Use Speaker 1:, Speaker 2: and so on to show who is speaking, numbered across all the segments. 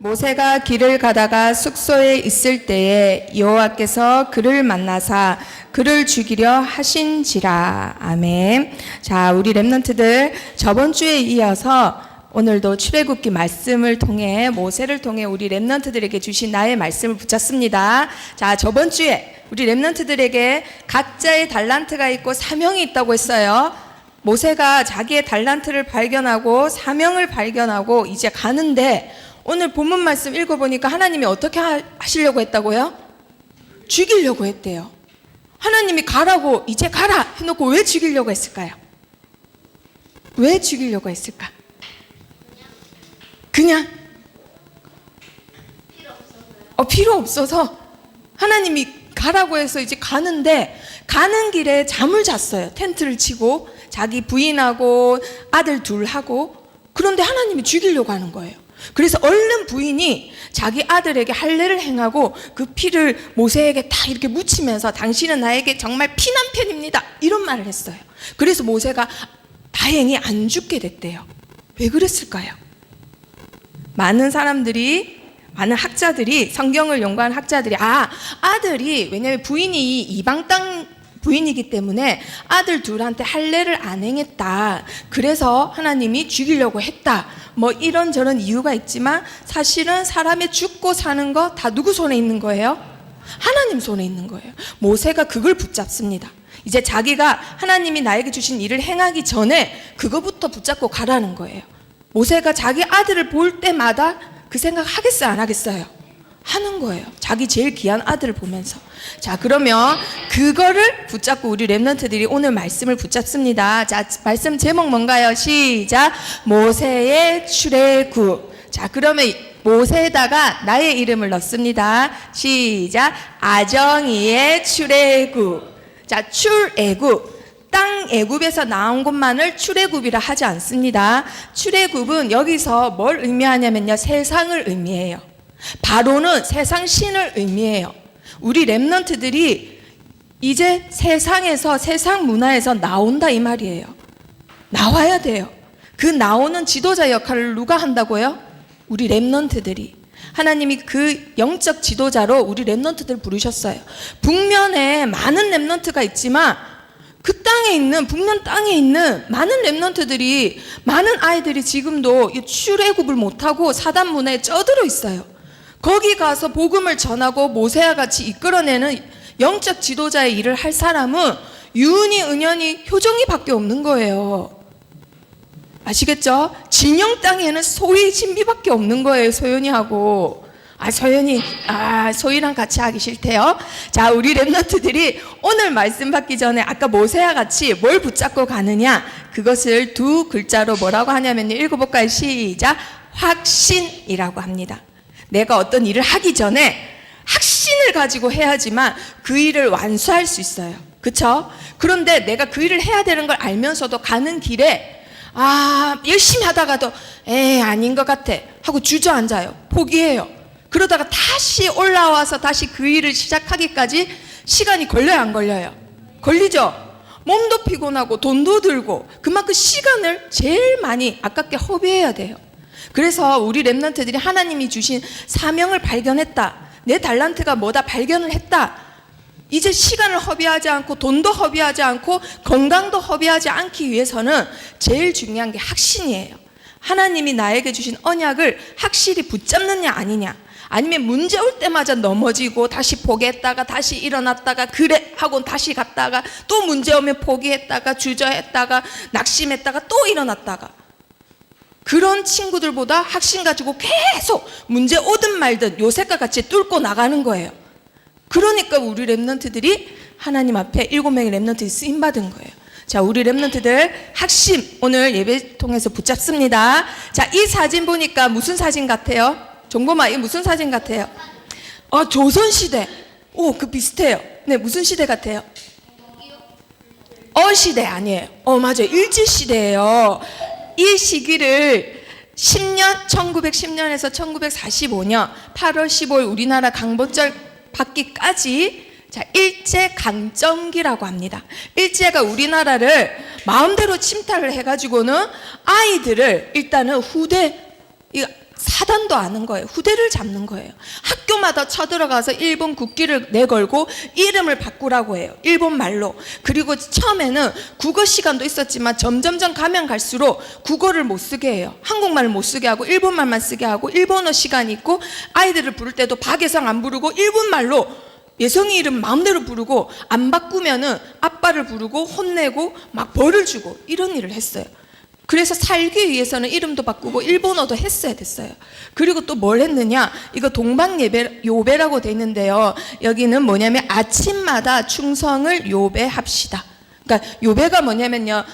Speaker 1: 모세가 길을 가다가 숙소에 있을 때에 여호와께서 그를 만나사 그를 죽이려 하신지라. 아멘. 자, 우리 렘넌트들 저번 주에 이어서 오늘도 출애굽기 말씀을 통해 모세를 통해 우리 렘넌트들에게 주신 나의 말씀을 붙잡습니다. 자, 저번 주에 우리 렘넌트들에게 각자의 달란트가 있고 사명이 있다고 했어요. 모세가 자기의 달란트를 발견하고 사명을 발견하고 이제 가는데 오늘 본문 말씀 읽어보니까 하나님이 어떻게 하시려고 했다고요? 죽이려고 했대요. 하나님이 가라고 이제 가라 해놓고 왜 죽이려고 했을까요? 왜 죽이려고 했을까? 그냥 필요 없어서 하나님이 가라고 해서 이제 가는데 가는 길에 잠을 잤어요. 텐트를 치고 자기 부인하고 아들 둘하고. 그런데 하나님이 죽이려고 하는 거예요. 그래서 얼른 부인이 자기 아들에게 할례를 행하고 그 피를 모세에게 다 이렇게 묻히면서 당신은 나에게 정말 피난편입니다 이런 말을 했어요. 그래서 모세가 다행히 안 죽게 됐대요. 왜 그랬을까요? 많은 학자들이 성경을 연구한 학자들이 아들이 왜냐하면 부인이 이방 땅 부인이기 때문에 아들 둘한테 할례를 안 행했다. 그래서 하나님이 죽이려고 했다. 뭐 이런저런 이유가 있지만 사실은 사람의 죽고 사는 거 다 누구 손에 있는 거예요? 하나님 손에 있는 거예요. 모세가 그걸 붙잡습니다. 이제 자기가 하나님이 나에게 주신 일을 행하기 전에 그거부터 붙잡고 가라는 거예요. 모세가 자기 아들을 볼 때마다 그 생각 하겠어요? 안 하겠어요? 하는 거예요. 자기 제일 귀한 아들을 보면서. 자, 그러면 그거를 붙잡고 우리 렘넌트들이 오늘 말씀을 붙잡습니다. 자, 말씀 제목 뭔가요? 시작. 모세의 출애굽. 자, 그러면 모세에다가 나의 이름을 넣습니다. 시작. 아정이의 출애굽. 자, 출애굽. 땅 애굽에서 나온 곳만을 출애굽이라 하지 않습니다. 출애굽은 여기서 뭘 의미하냐면요, 세상을 의미해요. 바로는 세상 신을 의미해요. 우리 렘넌트들이 이제 세상에서 세상 문화에서 나온다 이 말이에요. 나와야 돼요. 그 나오는 지도자 역할을 누가 한다고요? 우리 렘넌트들이. 하나님이 그 영적 지도자로 우리 렘넌트들 부르셨어요. 북면에 많은 렘넌트가 있지만 그 땅에 있는 북면 땅에 있는 많은 렘넌트들이 많은 아이들이 지금도 출애굽을 못하고 사단 문화에 쩌들어 있어요. 거기 가서 복음을 전하고 모세와 같이 이끌어내는 영적 지도자의 일을 할 사람은 유은이, 은연이, 효정이밖에 없는 거예요. 아시겠죠? 진영 땅에는 소희, 진비밖에 없는 거예요. 소연이하고. 소희랑 같이 하기 싫대요. 자, 우리 렘넌트들이 오늘 말씀 받기 전에 아까 모세와 같이 뭘 붙잡고 가느냐, 그것을 두 글자로 뭐라고 하냐면요, 읽어볼까요? 시작. 확신이라고 합니다. 내가 어떤 일을 하기 전에 확신을 가지고 해야지만 그 일을 완수할 수 있어요. 그쵸? 그런데 내가 그 일을 해야 되는 걸 알면서도 가는 길에 열심히 하다가도 아닌 것 같아 하고 주저앉아요. 포기해요. 그러다가 다시 올라와서 다시 그 일을 시작하기까지 시간이 걸려요, 안 걸려요? 걸리죠? 몸도 피곤하고 돈도 들고 그만큼 시간을 제일 많이 아깝게 허비해야 돼요. 그래서 우리 렘넌트들이 하나님이 주신 사명을 발견했다. 내 달란트가 뭐다 발견을 했다. 이제 시간을 허비하지 않고 돈도 허비하지 않고 건강도 허비하지 않기 위해서는 제일 중요한 게 확신이에요. 하나님이 나에게 주신 언약을 확실히 붙잡느냐 아니냐. 아니면 문제 올 때마다 넘어지고 다시 포기했다가 다시 일어났다가 그래 하고 다시 갔다가 또 문제 오면 포기했다가 주저했다가 낙심했다가 또 일어났다가 그런 친구들보다 확신 가지고 계속 문제 오든 말든 요셉과 같이 뚫고 나가는 거예요. 그러니까 우리 렘넌트들이 하나님 앞에 7명의 렘넌트들이 쓰임받은 거예요. 자, 우리 렘넌트들 확신 오늘 예배 통해서 붙잡습니다. 자, 이 사진 보니까 무슨 사진 같아요? 종범아, 이 무슨 사진 같아요? 조선시대. 그 비슷해요. 네, 무슨 시대 같아요? 시대 아니에요. 맞아요. 일제시대예요. 이 시기를 1910년에서 1945년 8월 15일 우리나라 강보절 받기까지 일제강점기라고 합니다. 일제가 우리나라를 마음대로 침탈을 해가지고는 아이들을 일단은 사단도 아는 거예요. 후대를 잡는 거예요. 학교마다 쳐들어가서 일본 국기를 내걸고 이름을 바꾸라고 해요. 일본 말로. 그리고 처음에는 국어 시간도 있었지만 점점점 가면 갈수록 국어를 못 쓰게 해요. 한국말을 못 쓰게 하고 일본말만 쓰게 하고 일본어 시간이 있고 아이들을 부를 때도 박예성 안 부르고 일본말로 예성이 이름 마음대로 부르고 안 바꾸면은 아빠를 부르고 혼내고 막 벌을 주고 이런 일을 했어요. 그래서 살기 위해서는 이름도 바꾸고 일본어도 했어야 됐어요. 그리고 또 뭘 했느냐, 이거 동방요배라고 돼 있는데요. 여기는 뭐냐면 아침마다 충성을 요배합시다. 그러니까 요배가 뭐냐면요,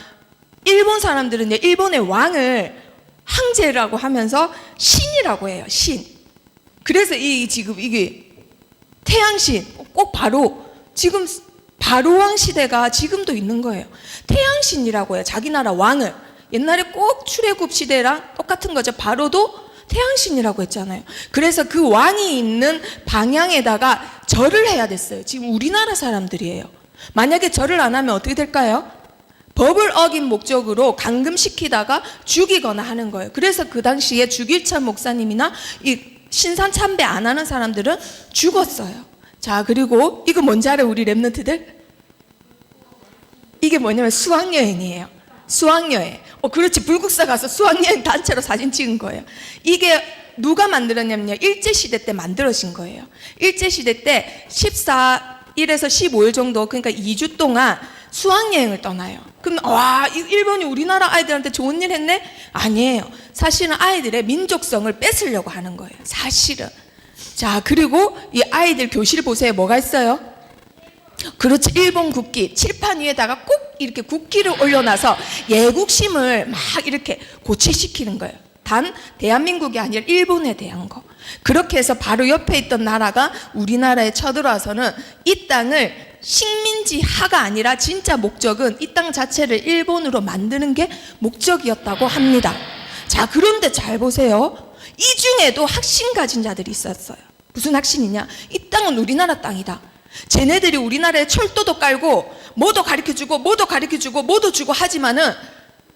Speaker 1: 일본 사람들은요 일본의 왕을 황제라고 하면서 신이라고 해요. 신. 그래서 지금 이게 태양신, 꼭 바로 지금 바로왕 시대가 지금도 있는 거예요. 태양신이라고 해요. 자기 나라 왕을. 옛날에 꼭 출애굽 시대랑 똑같은 거죠. 바로도 태양신이라고 했잖아요. 그래서 그 왕이 있는 방향에다가 절을 해야 됐어요. 지금 우리나라 사람들이에요. 만약에 절을 안 하면 어떻게 될까요? 법을 어긴 목적으로 감금시키다가 죽이거나 하는 거예요. 그래서 그 당시에 주길찬 목사님이나 이 신산 참배 안 하는 사람들은 죽었어요. 자, 그리고 이거 뭔지 알아요, 우리 랩런트들? 이게 뭐냐면 수학여행이에요. 수학여행. 그렇지. 불국사 가서 수학여행 단체로 사진 찍은 거예요. 이게 누가 만들었냐면요, 일제시대 때 만들어진 거예요. 일제시대 때 14일에서 15일 정도, 그러니까 2주 동안 수학여행을 떠나요. 그럼 와, 일본이 우리나라 아이들한테 좋은 일 했네? 아니에요. 사실은 아이들의 민족성을 뺏으려고 하는 거예요. 사실은. 자, 그리고 이 아이들 교실 보세요. 뭐가 있어요? 그렇지. 일본 국기. 칠판 위에다가 꼭 이렇게 국기를 올려놔서 애국심을 막 이렇게 고취시키는 거예요. 단 대한민국이 아니라 일본에 대한 거. 그렇게 해서 바로 옆에 있던 나라가 우리나라에 쳐들어와서는 이 땅을 식민지하가 아니라 진짜 목적은 이 땅 자체를 일본으로 만드는 게 목적이었다고 합니다. 자, 그런데 잘 보세요. 이 중에도 확신 가진 자들이 있었어요. 무슨 확신이냐? 이 땅은 우리나라 땅이다. 쟤네들이 우리나라에 철도도 깔고 뭐도 가르쳐주고 뭐도 가르쳐주고 뭐도 주고 하지만은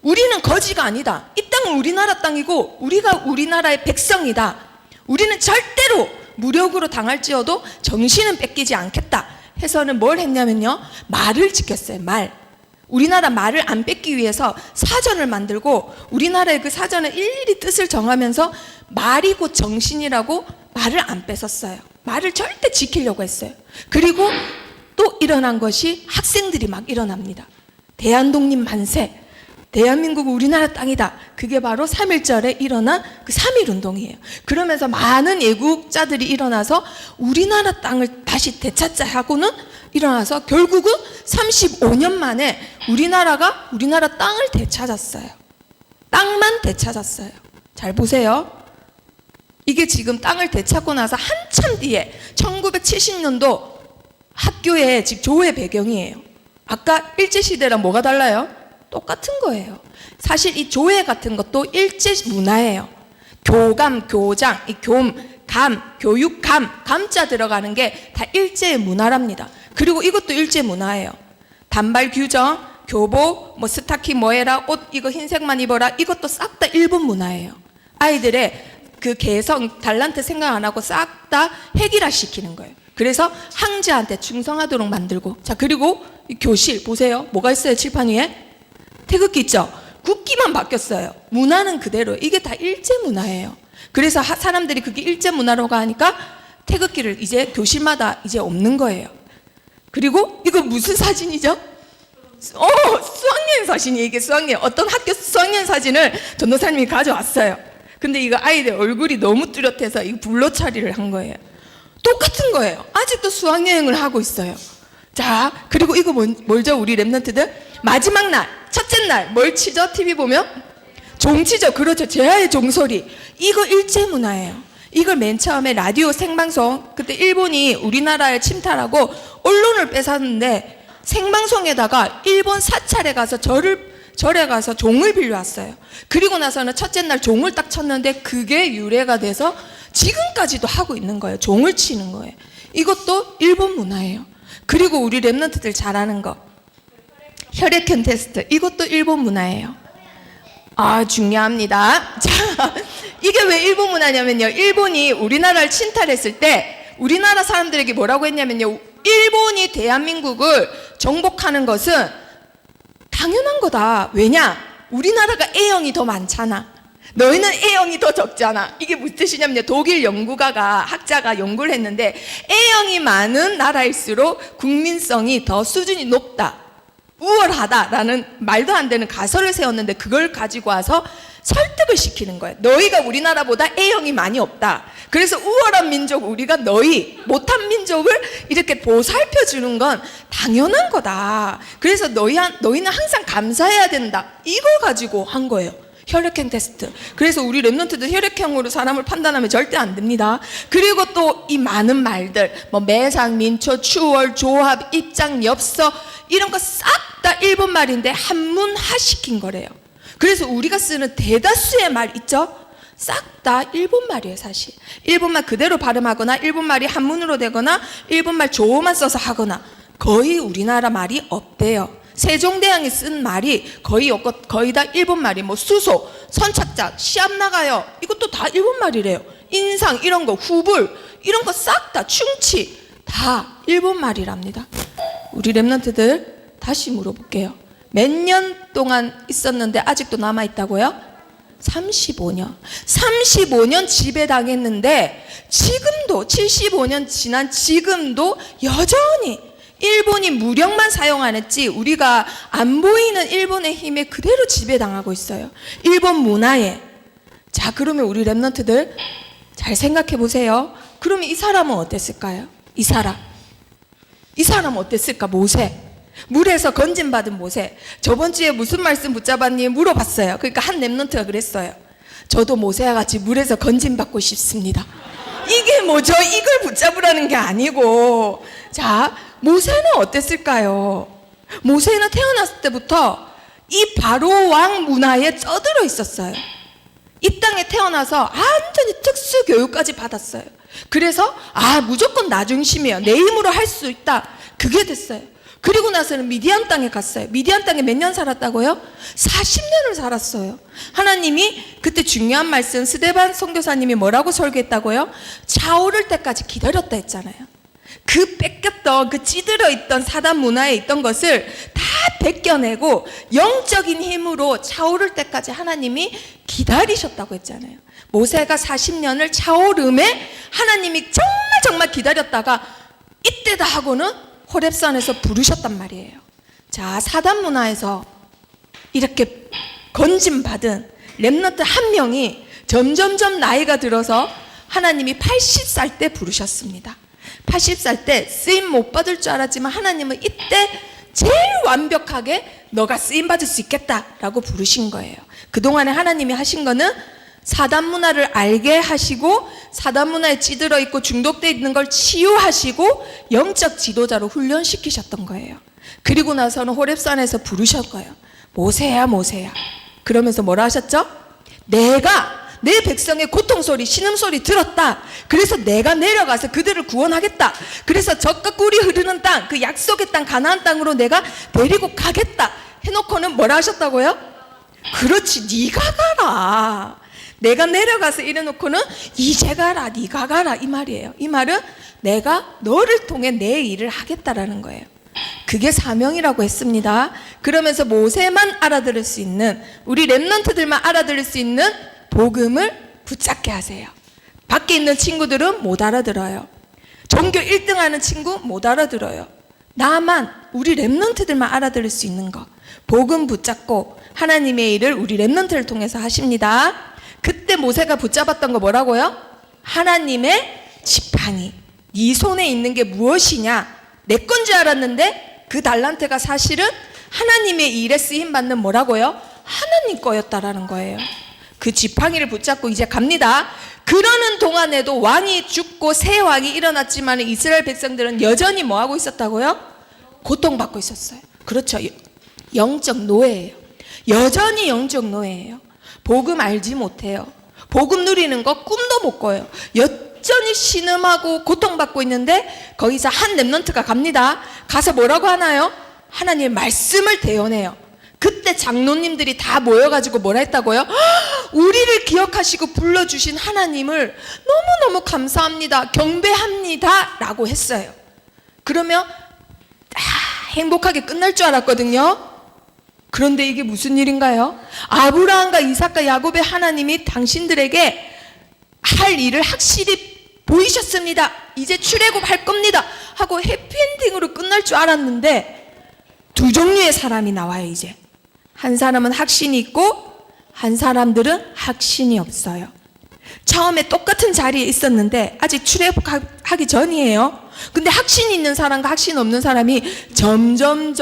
Speaker 1: 우리는 거지가 아니다. 이 땅은 우리나라 땅이고 우리가 우리나라의 백성이다. 우리는 절대로 무력으로 당할지어도 정신은 뺏기지 않겠다 해서는 뭘 했냐면요, 말을 지켰어요. 말. 우리나라 말을 안 뺏기 위해서 사전을 만들고 우리나라의 그 사전에 일일이 뜻을 정하면서 말이 곧 정신이라고 말을 안 뺏었어요. 말을 절대 지키려고 했어요. 그리고 또 일어난 것이 학생들이 막 일어납니다. 대한독립 만세. 대한민국은 우리나라 땅이다. 그게 바로 3.1절에 일어난 그 3.1운동이에요. 그러면서 많은 애국자들이 일어나서 우리나라 땅을 다시 되찾자 하고는 일어나서 결국은 35년 만에 우리나라가 우리나라 땅을 되찾았어요. 땅만 되찾았어요. 잘 보세요. 이게 지금 땅을 되찾고 나서 한참 뒤에 1970년도 학교의 집 조회 배경이에요. 아까 일제시대랑 뭐가 달라요? 똑같은 거예요. 사실 이 조회 같은 것도 일제 문화예요. 교감, 교장, 이 감, 교육감, 감자 들어가는 게 다 일제의 문화랍니다. 그리고 이것도 일제 문화예요. 단발 규정, 교복, 뭐 스타킹 뭐 해라, 옷 이거 흰색만 입어라, 이것도 싹 다 일본 문화예요. 아이들의 그 개성, 달란트 생각 안 하고 싹 다 획일화시키는 거예요. 그래서 황제한테 충성하도록 만들고. 자, 그리고 이 교실 보세요. 뭐가 있어요? 칠판 위에? 태극기 있죠? 국기만 바뀌었어요. 문화는 그대로. 이게 다 일제 문화예요. 그래서 사람들이 그게 일제 문화라고 하니까 태극기를 이제 교실마다 이제 없는 거예요. 그리고 이거 무슨 사진이죠? 수학여행 사진이에요. 이게 수학여행. 어떤 학교 수학여행 사진을 전도사님이 가져왔어요. 근데 이거 아이들 얼굴이 너무 뚜렷해서 이거 불로 처리를 한 거예요. 똑같은 거예요. 아직도 수학여행을 하고 있어요. 자, 그리고 이거 뭘죠? 우리 랩런트들? 마지막 날, 첫째 날, 뭘 치죠? TV 보면? 종치죠? 그렇죠. 제아의 종소리. 이거 일제 문화예요. 이걸 맨 처음에 라디오 생방송, 그때 일본이 우리나라를 침탈하고 언론을 뺏었는데 생방송에다가 일본 사찰에 가서 절에 가서 종을 빌려왔어요. 그리고 나서는 첫째 날 종을 딱 쳤는데 그게 유래가 돼서 지금까지도 하고 있는 거예요. 종을 치는 거예요. 이것도 일본 문화예요. 그리고 우리 랩런트들 잘 아는 거, 혈액형 테스트. 이것도 일본 문화예요. 중요합니다. 자, 이게 왜 일본 문화냐면요. 일본이 우리나라를 침탈했을 때 우리나라 사람들에게 뭐라고 했냐면요. 일본이 대한민국을 정복하는 것은 당연한 거다. 왜냐? 우리나라가 A형이 더 많잖아. 너희는 A형이 더 적잖아. 이게 무슨 뜻이냐면요. 독일 학자가 연구를 했는데 A형이 많은 나라일수록 국민성이 더 수준이 높다. 우월하다라는 말도 안 되는 가설을 세웠는데 그걸 가지고 와서 설득을 시키는 거예요. 너희가 우리나라보다 A형이 많이 없다. 그래서 우월한 민족 우리가 너희 못한 민족을 이렇게 보살펴 주는 건 당연한 거다. 그래서 너희는 항상 감사해야 된다. 이걸 가지고 한 거예요. 혈액형 테스트. 그래서 우리 랩런트들 혈액형으로 사람을 판단하면 절대 안 됩니다. 그리고 또 이 많은 말들 뭐 매상, 민초, 추월, 조합, 입장, 엽서 이런 거 싹 다 일본 말인데 한문화 시킨 거래요. 그래서 우리가 쓰는 대다수의 말 있죠? 싹 다 일본 말이에요. 사실 일본말 그대로 발음하거나 일본말이 한문으로 되거나 일본말 조어만 써서 하거나 거의 우리나라 말이 없대요. 세종대왕이 쓴 말이 거의 없고 거의 다 일본 말이 뭐 수소, 선착장, 시합 나가요. 이것도 다 일본 말이래요. 인상 이런 거, 후불 이런 거 싹 다 충치 다 일본 말이랍니다. 우리 랩런트들 다시 물어볼게요. 몇 년 동안 있었는데 아직도 남아있다고요? 35년. 35년 지배당했는데 지금도 75년 지난 지금도 여전히 일본이 무력만 사용 안 했지 우리가 안 보이는 일본의 힘에 그대로 지배당하고 있어요. 일본 문화에. 자, 그러면 우리 랩런트들 잘 생각해 보세요. 그러면 이 사람은 어땠을까요? 이 사람은 어땠을까? 모세. 물에서 건진받은 모세. 저번 주에 무슨 말씀 붙잡았니? 물어봤어요. 그러니까 한 랩런트가 그랬어요. 저도 모세와 같이 물에서 건진받고 싶습니다. 이게 뭐죠? 이걸 붙잡으라는 게 아니고. 자, 모세는 어땠을까요? 모세는 태어났을 때부터 이 바로 왕 문화에 쩌들어 있었어요. 이 땅에 태어나서 완전히 특수 교육까지 받았어요. 그래서 무조건 나 중심이에요. 내 힘으로 할 수 있다. 그게 됐어요. 그리고 나서는 미디안 땅에 갔어요. 미디안 땅에 몇 년 살았다고요? 40년을 살았어요. 하나님이 그때 중요한 말씀 스데반 선교사님이 뭐라고 설교했다고요? 차오를 때까지 기다렸다 했잖아요. 그 뺏겼던 그 찌들어 있던 사단 문화에 있던 것을 다 벗겨내고 영적인 힘으로 차오를 때까지 하나님이 기다리셨다고 했잖아요. 모세가 40년을 차오름에 하나님이 정말 기다렸다가 이때다 하고는 호렙산에서 부르셨단 말이에요. 자, 사단 문화에서 이렇게 건짐받은 렘넌트 한 명이 점점점 나이가 들어서 하나님이 80살 때 부르셨습니다. 80살 때 쓰임 못 받을 줄 알았지만 하나님은 이때 제일 완벽하게 너가 쓰임 받을 수 있겠다라고 부르신 거예요. 그동안에 하나님이 하신 거는 사단 문화를 알게 하시고 사단 문화에 찌들어 있고 중독되어 있는 걸 치유하시고 영적 지도자로 훈련시키셨던 거예요. 그리고 나서는 호렙산에서 부르셨어요. 모세야 모세야. 그러면서 뭐라 하셨죠? 내가 내 백성의 고통소리 신음소리 들었다. 그래서 내가 내려가서 그들을 구원하겠다. 그래서 젖과 꿀이 흐르는 땅, 그 약속의 땅 가나안 땅으로 내가 데리고 가겠다 해놓고는 뭐라 하셨다고요? 그렇지, 네가 가라. 내가 내려가서 이래놓고는 이제 가라, 네가 가라 이 말이에요. 이 말은 내가 너를 통해 내 일을 하겠다라는 거예요. 그게 사명이라고 했습니다. 그러면서 모세만 알아들을 수 있는, 우리 랩런트들만 알아들을 수 있는 복음을 붙잡게 하세요. 밖에 있는 친구들은 못 알아들어요. 종교 1등 하는 친구 못 알아들어요. 나만, 우리 랩런트들만 알아들을 수 있는 거, 복음 붙잡고 하나님의 일을 우리 랩런트를 통해서 하십니다. 그때 모세가 붙잡았던 거 뭐라고요? 하나님의 지팡이. 네 손에 있는 게 무엇이냐? 내 건 줄 알았는데 그 달란트가 사실은 하나님의 일에 쓰임받는 뭐라고요? 하나님 거였다라는 거예요. 그 지팡이를 붙잡고 이제 갑니다. 그러는 동안에도 왕이 죽고 새 왕이 일어났지만 이스라엘 백성들은 여전히 뭐하고 있었다고요? 고통받고 있었어요. 그렇죠. 영적 노예예요. 여전히 영적 노예예요. 복음 알지 못해요. 복음 누리는 거 꿈도 못 꿔요. 여전히 신음하고 고통받고 있는데 거기서 한 랩런트가 갑니다. 가서 뭐라고 하나요? 하나님의 말씀을 대언해요. 그때 장로님들이 다 모여가지고 뭐라 했다고요? 우리를 기억하시고 불러주신 하나님을 너무너무 감사합니다, 경배합니다 라고 했어요. 그러면 행복하게 끝날 줄 알았거든요. 그런데 이게 무슨 일인가요? 아브라함과 이삭과 야곱의 하나님이 당신들에게 할 일을 확실히 보이셨습니다, 이제 출애굽할 겁니다 하고 해피엔딩으로 끝날 줄 알았는데 두 종류의 사람이 나와요. 이제 한 사람은 확신이 있고 한 사람들은 확신이 없어요. 처음에 똑같은 자리에 있었는데 아직 출애굽하기 전이에요. 근데 확신이 있는 사람과 확신 없는 사람이 점점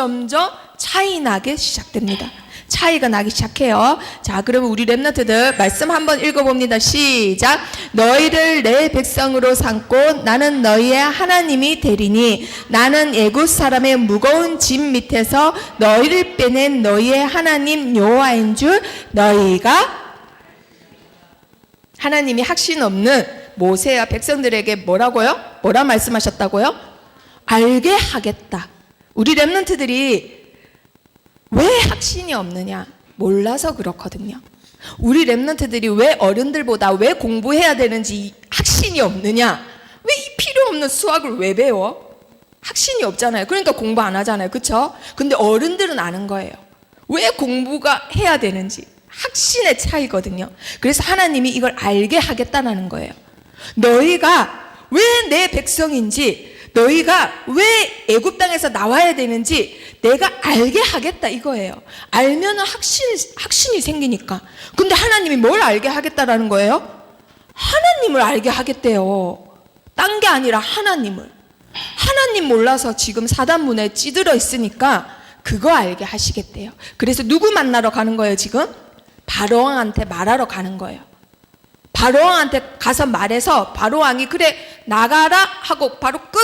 Speaker 1: 차이 나게 시작됩니다. 차이가 나기 시작해요. 자, 그러면 우리 렘넌트들 말씀 한번 읽어봅니다. 시작. 너희를 내 백성으로 삼고 나는 너희의 하나님이 되리니 나는 애굽 사람의 무거운 짐 밑에서 너희를 빼낸 너희의 하나님 여호와인 줄 너희가. 하나님이 확신 없는 모세와 백성들에게 뭐라고요? 뭐라 말씀하셨다고요? 알게 하겠다. 우리 렘넌트들이 왜 확신이 없느냐? 몰라서 그렇거든요. 우리 렘넌트들이 왜 어른들보다 왜 공부해야 되는지 확신이 없느냐? 왜 이 필요 없는 수학을 왜 배워? 확신이 없잖아요. 그러니까 공부 안 하잖아요. 그렇죠? 근데 어른들은 아는 거예요. 왜 공부가 해야 되는지. 확신의 차이거든요. 그래서 하나님이 이걸 알게 하겠다는 거예요. 너희가 왜 내 백성인지, 너희가 왜 애굽 땅에서 나와야 되는지 내가 알게 하겠다 이거예요. 알면은 확신이 생기니까. 근데 하나님이 뭘 알게 하겠다라는 거예요? 하나님을 알게 하겠대요. 딴 게 아니라 하나님을. 하나님 몰라서 지금 사단문에 찌들어 있으니까 그거 알게 하시겠대요. 그래서 누구 만나러 가는 거예요 지금? 바로왕한테 말하러 가는 거예요. 바로왕한테 가서 말해서 바로왕이 그래 나가라 하고 바로 끝.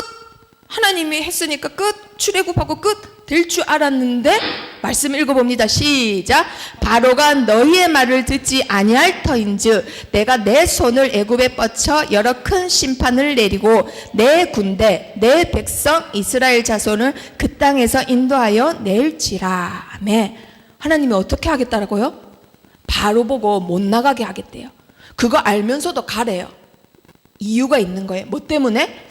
Speaker 1: 하나님이 했으니까 끝. 출애굽하고 끝 될 줄 알았는데 말씀 읽어봅니다. 시작. 바로가 너희의 말을 듣지 아니할 터인즉 내가 내 손을 애굽에 뻗쳐 여러 큰 심판을 내리고 내 군대 내 백성 이스라엘 자손을 그 땅에서 인도하여 낼지라. 아멘. 하나님이 어떻게 하겠다라고요? 바로 보고 못 나가게 하겠대요. 그거 알면서도 가래요. 이유가 있는 거예요. 뭐 때문에?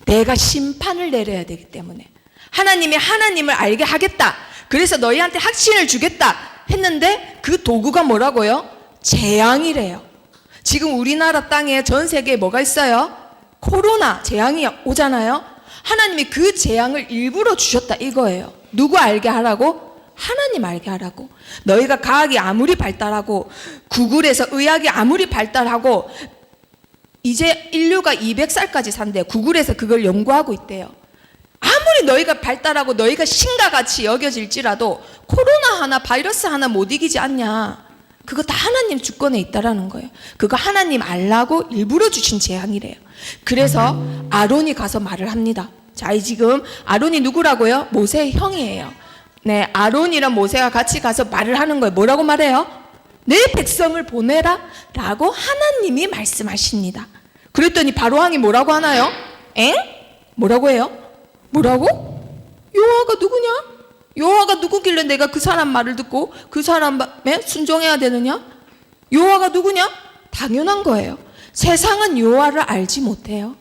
Speaker 1: 내가 심판을 내려야 되기 때문에. 하나님이 하나님을 알게 하겠다. 그래서 너희한테 확신을 주겠다 했는데 그 도구가 뭐라고요? 재앙이래요. 지금 우리나라 땅에 전 세계에 뭐가 있어요? 코로나 재앙이 오잖아요. 하나님이 그 재앙을 일부러 주셨다 이거예요. 누구 알게 하라고? 하나님 알게 하라고. 너희가 과학이 아무리 발달하고 구글에서 의학이 아무리 발달하고 이제 인류가 200살까지 산대요. 구글에서 그걸 연구하고 있대요. 아무리 너희가 발달하고 너희가 신과 같이 여겨질지라도 코로나 하나 바이러스 하나 못 이기지 않냐. 그거 다 하나님 주권에 있다라는 거예요. 그거 하나님 알라고 일부러 주신 재앙이래요. 그래서 아론이 가서 말을 합니다. 자, 지금 아론이 누구라고요? 모세의 형이에요. 네, 아론이랑 모세가 같이 가서 말을 하는 거예요. 뭐라고 말해요? 내 백성을 보내라 라고 하나님이 말씀하십니다. 그랬더니 바로왕이 뭐라고 하나요? 엥? 뭐라고 해요? 뭐라고? 여호와가 누구냐? 여호와가 누구길래 내가 그 사람 말을 듣고 그 사람에 순종해야 되느냐? 여호와가 누구냐? 당연한 거예요. 세상은 여호와를 알지 못해요.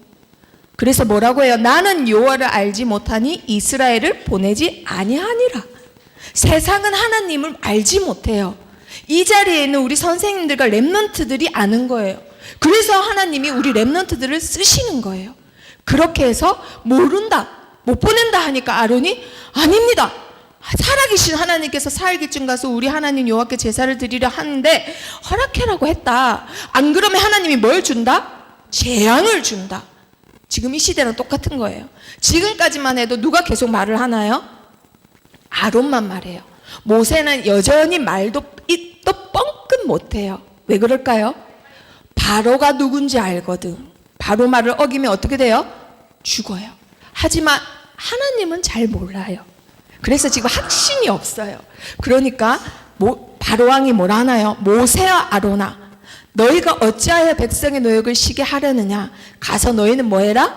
Speaker 1: 그래서 뭐라고 해요? 나는 여호와를 알지 못하니 이스라엘을 보내지 아니하니라. 세상은 하나님을 알지 못해요. 이 자리에 있는 우리 선생님들과 렘넌트들이 아는 거예요. 그래서 하나님이 우리 렘넌트들을 쓰시는 거예요. 그렇게 해서 모른다, 못 보낸다 하니까 아론이 아닙니다. 살아계신 하나님께서 사흘기쯤 가서 우리 하나님 여호와께 제사를 드리려 하는데 허락해라고 했다. 안 그러면 하나님이 뭘 준다? 재앙을 준다. 지금 이 시대랑 똑같은 거예요. 지금까지만 해도 누가 계속 말을 하나요? 아론만 말해요. 모세는 여전히 말도 입도 뻥끗 못해요. 왜 그럴까요? 바로가 누군지 알거든. 바로 말을 어기면 어떻게 돼요? 죽어요. 하지만 하나님은 잘 몰라요. 그래서 지금 확신이 없어요. 그러니까 바로왕이 뭐라 하나요? 모세와 아론아, 너희가 어찌하여 백성의 노역을 쉬게 하려느냐? 가서 너희는 뭐 해라?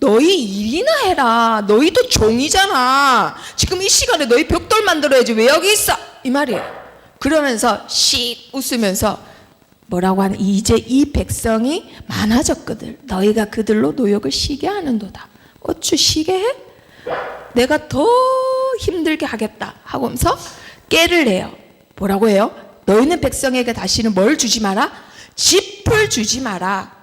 Speaker 1: 너희 일이나 해라. 너희도 종이잖아. 지금 이 시간에 너희 벽돌 만들어야지 왜 여기 있어? 이 말이에요. 그러면서 씩 웃으면서 뭐라고 하는, 이제 이 백성이 많아졌거든. 너희가 그들로 노역을 시게 하는도다. 어쭈 시게 해? 내가 더 힘들게 하겠다 하고서 깨를 내요. 뭐라고 해요? 너희는 백성에게 다시는 뭘 주지 마라? 짚을 주지 마라.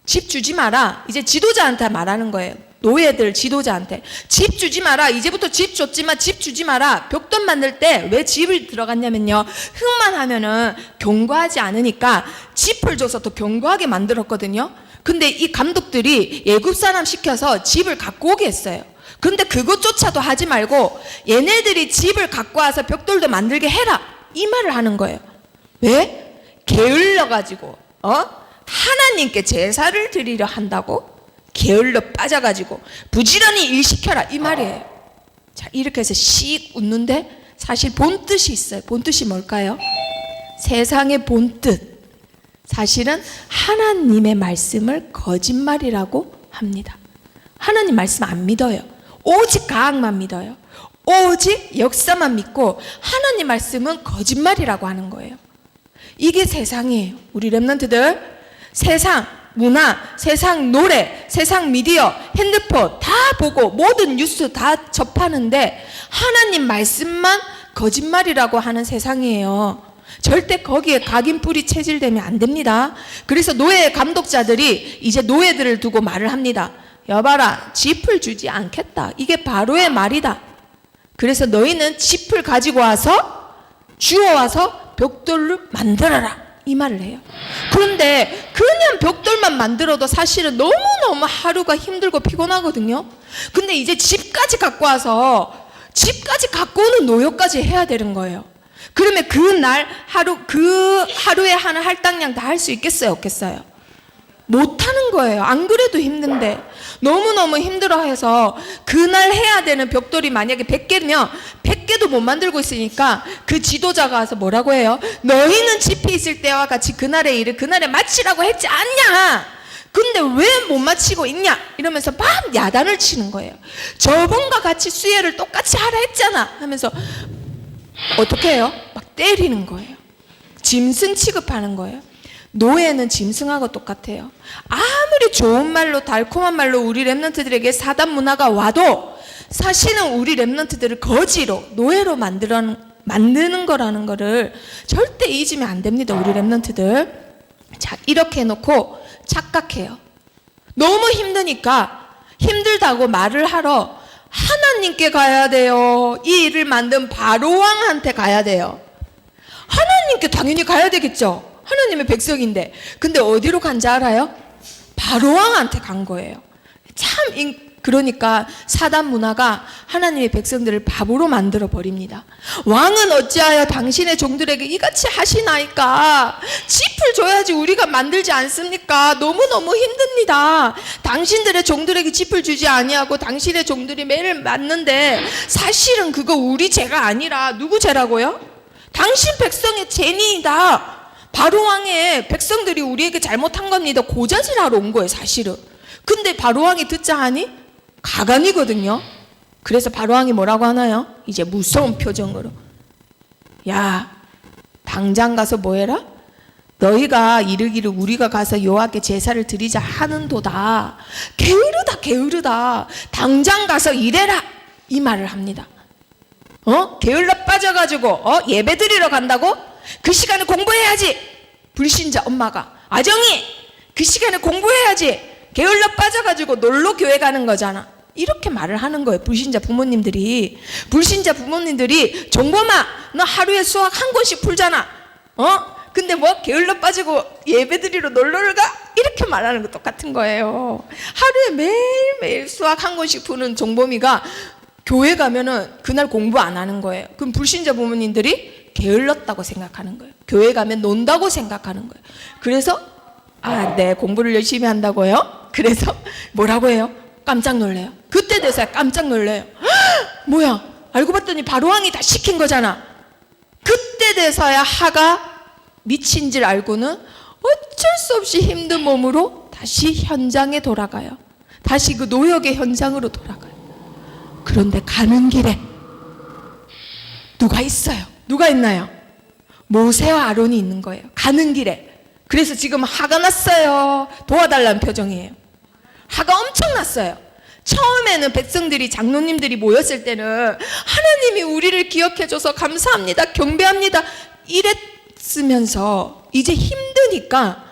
Speaker 1: 집 주지 마라. 이제 지도자한테 말하는 거예요. 노예들 지도자한테 집 주지 마라. 이제부터 집 줬지만 집 주지 마라. 벽돌 만들 때 왜 집을 들어갔냐면요, 흙만 하면은 견고하지 않으니까 짚을 줘서 더 견고하게 만들었거든요. 근데 이 감독들이 예굽 사람 시켜서 집을 갖고 오게 했어요. 근데 그것조차도 하지 말고 얘네들이 집을 갖고 와서 벽돌도 만들게 해라, 이 말을 하는 거예요. 왜? 게을러가지고 하나님께 제사를 드리려 한다고 게을러 빠져가지고 부지런히 일 시켜라, 이 말이에요. 자, 이렇게 해서 씩 웃는데 사실 본뜻이 있어요. 본뜻이 뭘까요? 세상의 본뜻, 사실은 하나님의 말씀을 거짓말이라고 합니다. 하나님 말씀 안 믿어요. 오직 과학만 믿어요. 오직 역사만 믿고 하나님 말씀은 거짓말이라고 하는 거예요. 이게 세상이에요. 우리 렘넌트들 세상 문화, 세상 노래, 세상 미디어, 핸드폰 다 보고 모든 뉴스 다 접하는데 하나님 말씀만 거짓말이라고 하는 세상이에요. 절대 거기에 각인뿔이 체질되면 안 됩니다. 그래서 노예 감독자들이 이제 노예들을 두고 말을 합니다. 여봐라, 짚을 주지 않겠다. 이게 바로의 말이다. 그래서 너희는 짚을 가지고 와서 주워와서 벽돌을 만들어라, 이 말을 해요. 그런데 그냥 벽돌만 만들어도 사실은 너무너무 하루가 힘들고 피곤하거든요. 근데 이제 집까지 갖고 와서 집까지 갖고 오는 노역까지 해야 되는 거예요. 그러면 그날 그 하루에 하는 할당량 다 할 수 있겠어요, 없겠어요? 못하는 거예요. 안 그래도 힘든데 너무너무 힘들어해서 그날 해야 되는 벽돌이 만약에 100개면 100개도 못 만들고 있으니까 그 지도자가 와서 뭐라고 해요? 너희는 집이 있을 때와 같이 그날의 일을 그날에 마치라고 했지 않냐? 근데 왜 못 마치고 있냐? 이러면서 막 야단을 치는 거예요. 저번과 같이 수혜를 똑같이 하라 했잖아 하면서 어떻게 해요? 막 때리는 거예요. 짐승 취급하는 거예요. 노예는 짐승하고 똑같아요. 아무리 좋은 말로 달콤한 말로 우리 렘넌트들에게 사단 문화가 와도 사실은 우리 렘넌트들을 거지로 노예로 만드는 거라는 거를 절대 잊으면 안 됩니다. 우리 렘넌트들. 자, 이렇게 해놓고 착각해요. 너무 힘드니까 힘들다고 말을 하러 하나님께 가야 돼요. 이 일을 만든 바로왕한테 가야 돼요. 하나님께 당연히 가야 되겠죠. 하나님의 백성인데. 근데 어디로 간지 알아요? 바로왕한테 간 거예요. 참 그러니까 사단 문화가 하나님의 백성들을 바보로 만들어 버립니다. 왕은 어찌하여 당신의 종들에게 이같이 하시나이까? 짚을 줘야지 우리가 만들지 않습니까? 너무너무 힘듭니다. 당신들의 종들에게 짚을 주지 아니하고 당신의 종들이 매일 맞는데 사실은 그거 우리 죄가 아니라 누구 죄라고요? 당신 백성의 죄니이다. 바로왕의 백성들이 우리에게 잘못한 겁니다. 고자질하러 온 거예요, 사실은. 근데 바로왕이 듣자 하니 가관이거든요. 그래서 바로왕이 뭐라고 하나요? 이제 무서운 표정으로, 야, 당장 가서 뭐 해라? 너희가 이르기를 우리가 가서 여호와께 제사를 드리자 하는도다. 게으르다, 게으르다. 당장 가서 일해라, 이 말을 합니다. 게을러 빠져가지고 예배 드리러 간다고? 그 시간에 공부해야지. 불신자 엄마가, 아정이 그 시간에 공부해야지. 게을러 빠져가지고 놀러 교회 가는 거잖아. 이렇게 말을 하는 거예요. 불신자 부모님들이. 종범아, 너 하루에 수학 한 권씩 풀잖아. 근데 뭐 게을러 빠지고 예배드리러 놀러를 가? 이렇게 말하는 거 똑같은 거예요. 하루에 매일매일 수학 한 권씩 푸는 종범이가 교회 가면은 그날 공부 안 하는 거예요. 그럼 불신자 부모님들이 게을렀다고 생각하는 거예요. 교회 가면 논다고 생각하는 거예요. 그래서 네, 공부를 열심히 한다고요? 그래서 뭐라고 해요? 깜짝 놀래요. 그때 돼서야 깜짝 놀래요. 뭐야, 알고 봤더니 바로왕이 다 시킨 거잖아. 그때 돼서야 하가 미친 줄 알고는 어쩔 수 없이 힘든 몸으로 다시 현장에 돌아가요. 다시 그 노역의 현장으로 돌아가요. 그런데 가는 길에 누가 있어요? 누가 있나요? 모세와 아론이 있는 거예요. 가는 길에. 그래서 지금 화가 났어요. 도와달라는 표정이에요. 화가 엄청 났어요. 처음에는 백성들이, 장로님들이 모였을 때는 하나님이 우리를 기억해줘서 감사합니다, 경배합니다 이랬으면서 이제 힘드니까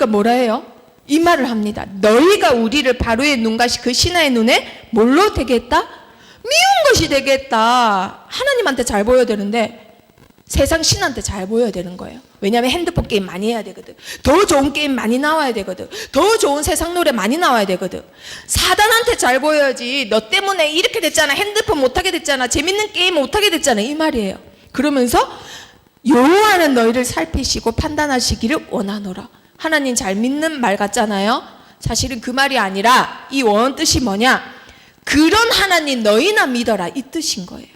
Speaker 1: 뭐라 해요? 이 말을 합니다. 너희가 우리를 바로의 눈과 그 신하의 눈에 뭘로 되게 했다? 미운 것이 되게 했다. 하나님한테 잘 보여야 되는데 세상 신한테 잘 보여야 되는 거예요. 왜냐하면 핸드폰 게임 많이 해야 되거든. 더 좋은 게임 많이 나와야 되거든. 더 좋은 세상 노래 많이 나와야 되거든. 사단한테 잘 보여야지. 너 때문에 이렇게 됐잖아. 핸드폰 못하게 됐잖아. 재밌는 게임 못하게 됐잖아. 이 말이에요. 그러면서 여호와는 너희를 살피시고 판단하시기를 원하노라. 하나님 잘 믿는 말 같잖아요. 사실은 그 말이 아니라 이 원어 뜻이 뭐냐? 그런 하나님 너희나 믿어라, 이 뜻인 거예요.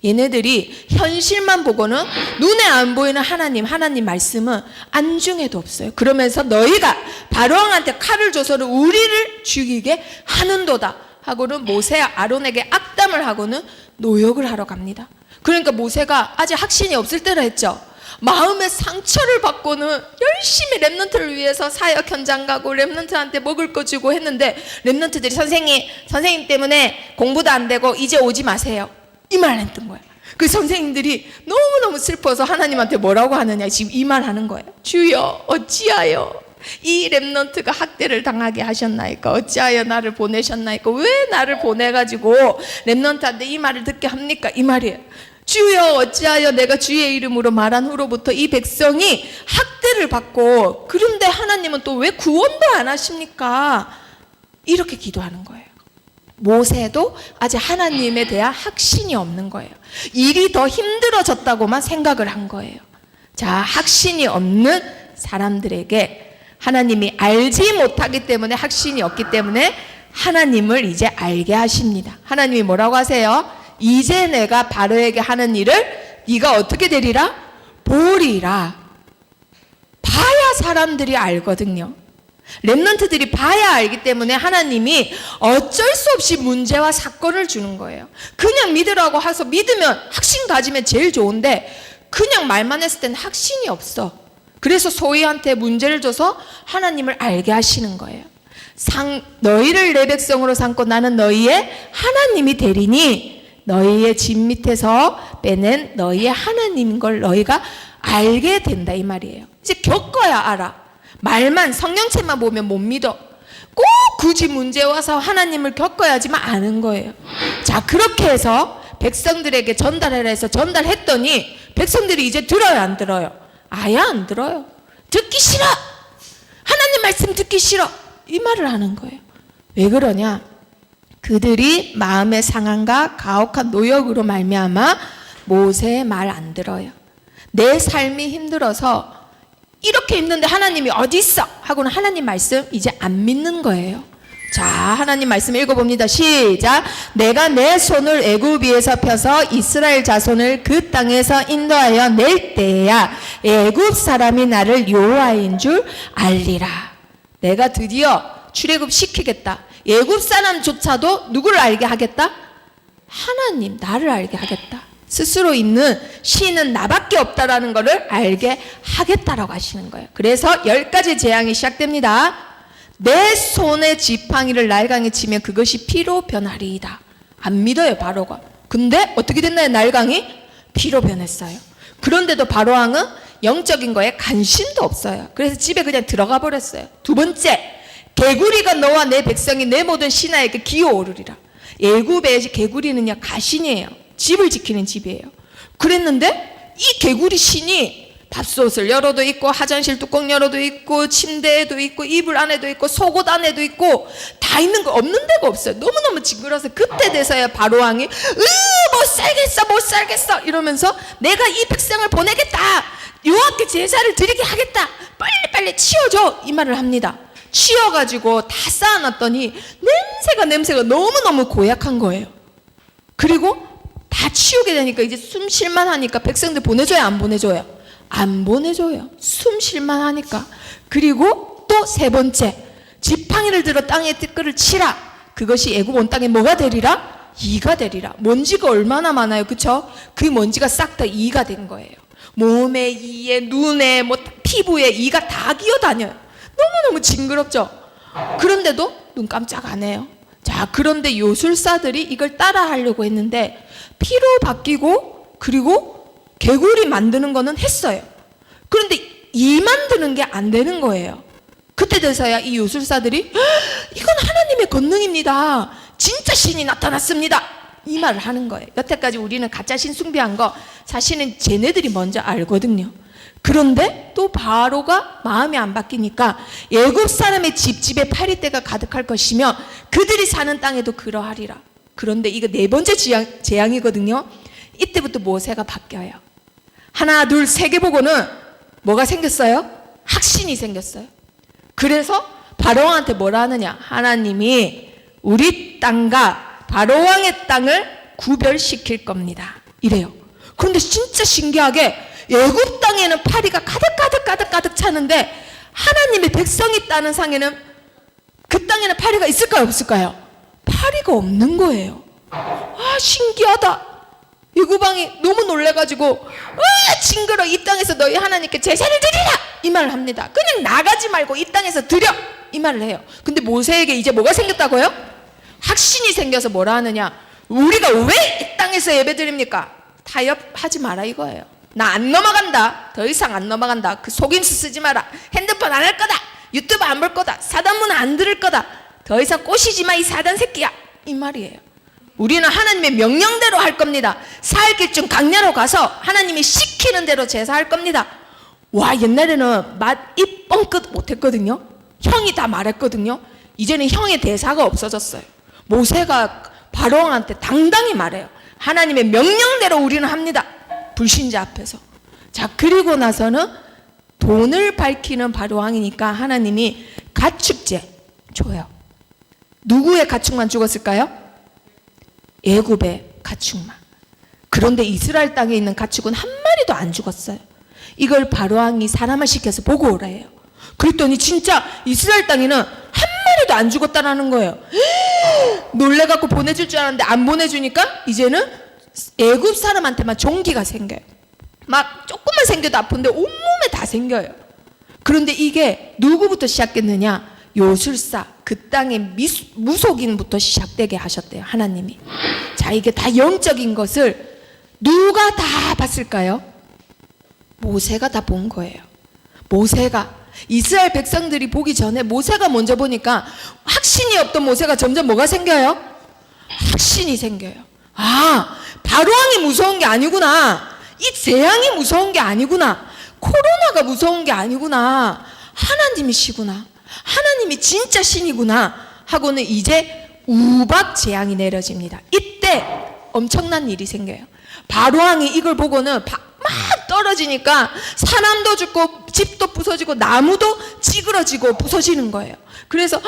Speaker 1: 얘네들이 현실만 보고는 눈에 안 보이는 하나님 말씀은 안중에도 없어요. 그러면서 너희가 바로왕한테 칼을 줘서는 우리를 죽이게 하는도다 하고는 모세와 아론에게 악담을 하고는 노역을 하러 갑니다. 그러니까 모세가 아직 확신이 없을 때라 했죠. 마음의 상처를 받고는 열심히 렘넌트를 위해서 사역 현장 가고 렘넌트한테 먹을 거 주고 했는데 렘넌트들이 선생님 때문에 공부도 안 되고 이제 오지 마세요, 이 말을 했던 거예요. 그 선생님들이 너무너무 슬퍼서 하나님한테 뭐라고 하느냐, 지금 이 말 하는 거예요. 주여 어찌하여 이 렘넌트가 학대를 당하게 하셨나이까? 어찌하여 나를 보내셨나이까? 왜 나를 보내가지고 렘넌트한테 이 말을 듣게 합니까? 이 말이에요. 주여 어찌하여 내가 주의 이름으로 말한 후로부터 이 백성이 학대를 받고, 그런데 하나님은 또 왜 구원도 안 하십니까? 이렇게 기도하는 거예요. 모세도 아직 하나님에 대한 확신이 없는 거예요. 일이 더 힘들어졌다고만 생각을 한 거예요. 자, 확신이 없는 사람들에게 하나님이 알지 못하기 때문에, 확신이 없기 때문에 하나님을 이제 알게 하십니다. 하나님이 뭐라고 하세요? 이제 내가 바로에게 하는 일을 네가 어떻게 되리라? 보리라. 봐야 사람들이 알거든요. 렘넌트들이 봐야 알기 때문에 하나님이 어쩔 수 없이 문제와 사건을 주는 거예요. 그냥 믿으라고 해서 믿으면, 확신 가지면 제일 좋은데 그냥 말만 했을 때는 확신이 없어. 그래서 소희한테 문제를 줘서 하나님을 알게 하시는 거예요. 너희를 내 백성으로 삼고 나는 너희의 하나님이 되리니 너희의 집 밑에서 빼낸 너희의 하나님인 걸 너희가 알게 된다, 이 말이에요. 이제 겪어야 알아. 말만, 성경책만 보면 못 믿어. 꼭 굳이 문제 와서 하나님을 겪어야지만 아는 거예요. 자, 그렇게 해서 백성들에게 전달해라 해서 전달했더니 백성들이 이제 들어요, 안 들어요? 아예 안 들어요. 듣기 싫어. 하나님 말씀 듣기 싫어. 이 말을 하는 거예요. 왜 그러냐? 그들이 마음의 상함과 가혹한 노역으로 말미암아 모세의 말 안 들어요. 내 삶이 힘들어서 이렇게 힘든데 하나님이 어디 있어? 하고는 하나님 말씀 이제 안 믿는 거예요. 자, 하나님 말씀 읽어봅니다. 시작. 내가 내 손을 애굽에서 펴서 이스라엘 자손을 그 땅에서 인도하여 낼 때야 애굽 사람이 나를 여호와인 줄 알리라. 내가 드디어 출애굽 시키겠다. 애굽 사람조차도 누구를 알게 하겠다? 하나님, 나를 알게 하겠다. 스스로 있는 신은 나밖에 없다라는 것을 알게 하겠다라고 하시는 거예요. 그래서 10가지 재앙이 시작됩니다. 내 손에 지팡이를 날강에 치면 그것이 피로 변하리이다. 안 믿어요, 바로가. 근데 어떻게 됐나요? 날강이 피로 변했어요. 그런데도 바로왕은 영적인 거에 관심도 없어요. 그래서 집에 그냥 들어가 버렸어요. 두 번째, 개구리가 너와 내 백성이 내 모든 신하에게 기어오르리라. 애굽의 개구리는요, 가신이에요. 집을 지키는 집이에요. 그랬는데 이 개구리 신이 밥솥을 열어도 있고, 화장실 뚜껑 열어도 있고, 침대에도 있고, 이불 안에도 있고, 속옷 안에도 있고, 다 있는 거, 없는 데가 없어요. 너무너무 징그러서 그때 돼서야 바로왕이 못 살겠어 이러면서 내가 이 백성을 보내겠다, 여호와께 제사를 드리게 하겠다, 빨리빨리 치워줘, 이 말을 합니다. 치워가지고 다 쌓아놨더니 냄새가 너무너무 고약한 거예요. 그리고 다 치우게 되니까 이제 숨 쉴만 하니까 백성들 보내줘요, 안 보내줘요? 안 보내줘요. 숨 쉴만 하니까. 그리고 또 세 번째, 지팡이를 들어 땅에 티끌을 치라. 그것이 애굽 온 땅에 뭐가 되리라? 이가 되리라. 먼지가 얼마나 많아요, 그쵸? 그 먼지가 싹 다 이가 된 거예요. 몸에 이에 눈에 뭐 피부에 이가 다 기어다녀요. 너무너무 징그럽죠? 그런데도 눈 깜짝 안 해요. 자, 그런데 요술사들이 이걸 따라 하려고 했는데 피로 바뀌고 그리고 개구리 만드는 거는 했어요. 그런데 이 만드는 게 안 되는 거예요. 그때 돼서야 이 요술사들이 이건 하나님의 권능입니다. 진짜 신이 나타났습니다. 이 말을 하는 거예요. 여태까지 우리는 가짜 신 숭배한 거 사실은 쟤네들이 먼저 알거든요. 그런데 또 바로가 마음이 안 바뀌니까 애굽 사람의 집집에 파리떼가 가득할 것이며 그들이 사는 땅에도 그러하리라. 그런데 이거 네 번째 재앙이거든요. 이때부터 모세가 바뀌어요. 하나 둘 세 개 보고는 뭐가 생겼어요? 확신이 생겼어요. 그래서 바로왕한테 뭐라 하느냐? 하나님이 우리 땅과 바로왕의 땅을 구별시킬 겁니다. 이래요. 그런데 진짜 신기하게 애굽 땅에는 파리가 가득 차는데 하나님의 백성이 있다는 상에는 그 땅에는 파리가 있을까요, 없을까요? 파리가 없는 거예요. 아, 신기하다. 애굽왕이 너무 놀래가지고 징그러, 이 땅에서 너희 하나님께 제사를 드리라 이 말을 합니다. 그냥 나가지 말고 이 땅에서 드려 이 말을 해요. 근데 모세에게 이제 뭐가 생겼다고요? 확신이 생겨서 뭐라 하느냐? 우리가 왜 이 땅에서 예배 드립니까? 타협하지 마라 이거예요. 나 안 넘어간다. 더 이상 안 넘어간다. 그 속임수 쓰지 마라. 핸드폰 안 할 거다. 유튜브 안 볼 거다. 사단문 안 들을 거다. 더 이상 꼬시지 마 이 사단 새끼야 이 말이에요. 우리는 하나님의 명령대로 할 겁니다. 사흘길쯤 강야로 가서 하나님이 시키는 대로 제사할 겁니다. 와, 옛날에는 입 뻥끗 못했거든요. 형이 다 말했거든요. 이제는 형의 대사가 없어졌어요. 모세가 바로왕한테 당당히 말해요. 하나님의 명령대로 우리는 합니다. 불신자 앞에서. 자, 그리고 나서는 돈을 밝히는 바로왕이니까 하나님이 가축제 줘요. 누구의 가축만 죽었을까요? 애굽의 가축만. 그런데 이스라엘 땅에 있는 가축은 한 마리도 안 죽었어요. 이걸 바로왕이 사람을 시켜서 보고 오라 해요. 그랬더니 진짜 이스라엘 땅에는 한 마리도 안 죽었다라는 거예요. 놀래갖고 보내줄 줄 알았는데 안 보내주니까 이제는 애굽 사람한테만 종기가 생겨요. 막 조금만 생겨도 아픈데 온몸에 다 생겨요. 그런데 이게 누구부터 시작했느냐? 요술사, 그 땅의 무속인부터 시작되게 하셨대요, 하나님이. 자, 이게 다 영적인 것을 누가 다 봤을까요? 모세가 다 본 거예요. 모세가, 이스라엘 백성들이 보기 전에 모세가 먼저 보니까 확신이 없던 모세가 점점 뭐가 생겨요? 확신이 생겨요. 아, 바로왕이 무서운 게 아니구나. 이 재앙이 무서운 게 아니구나. 코로나가 무서운 게 아니구나. 하나님이시구나. 하나님이 진짜 신이구나 하고는 이제 우박 재앙이 내려집니다. 이때 엄청난 일이 생겨요. 바로왕이 이걸 보고는 막 떨어지니까 사람도 죽고 집도 부서지고 나무도 찌그러지고 부서지는 거예요. 그래서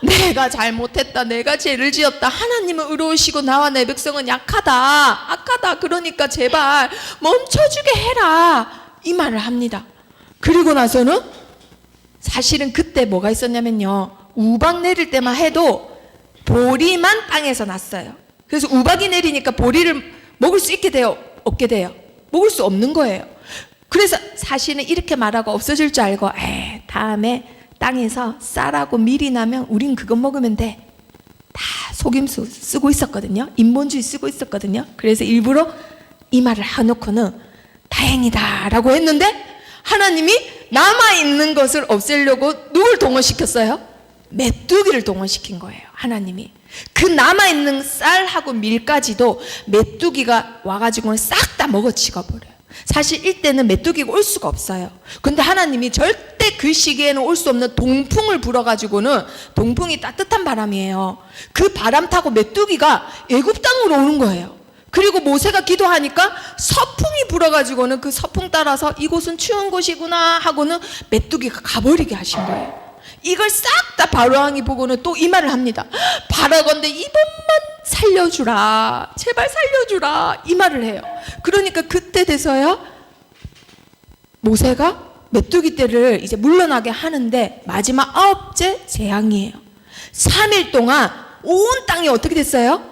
Speaker 1: 내가 잘못했다. 내가 죄를 지었다. 하나님은 의로우시고 나와 내 백성은 악하다. 그러니까 제발 멈춰주게 해라. 이 말을 합니다. 그리고 나서는 사실은 그때 뭐가 있었냐면요. 우박 내릴 때만 해도 보리만 땅에서 났어요. 그래서 우박이 내리니까 보리를 먹을 수 있게 돼요? 없게 돼요? 먹을 수 없는 거예요. 그래서 사실은 이렇게 말하고 없어질 줄 알고 다음에 땅에서 쌀하고 밀이 나면 우린 그거 먹으면 돼. 다 속임수 쓰고 있었거든요. 인본주의 쓰고 있었거든요. 그래서 일부러 이 말을 해놓고는 다행이다 라고 했는데 하나님이 남아있는 것을 없애려고 누굴 동원시켰어요? 메뚜기를 동원시킨 거예요. 하나님이. 그 남아있는 쌀하고 밀까지도 메뚜기가 와가지고는 싹 다 먹어치워 버려요. 사실 이때는 메뚜기가 올 수가 없어요. 근데 하나님이 절대 그 시기에는 올 수 없는 동풍을 불어가지고는, 동풍이 따뜻한 바람이에요. 그 바람 타고 메뚜기가 애굽 땅으로 오는 거예요. 그리고 모세가 기도하니까 서풍이 불어가지고는 그 서풍 따라서 이곳은 추운 곳이구나 하고는 메뚜기가 가버리게 하신 거예요. 이걸 싹 다 바로왕이 보고는 또 이 말을 합니다. 바라건대 이번만 살려주라. 제발 살려주라. 이 말을 해요. 그러니까 그때 돼서야 모세가 메뚜기 떼를 이제 물러나게 하는데 마지막 9째 재앙이에요. 3일 동안 온 땅이 어떻게 됐어요?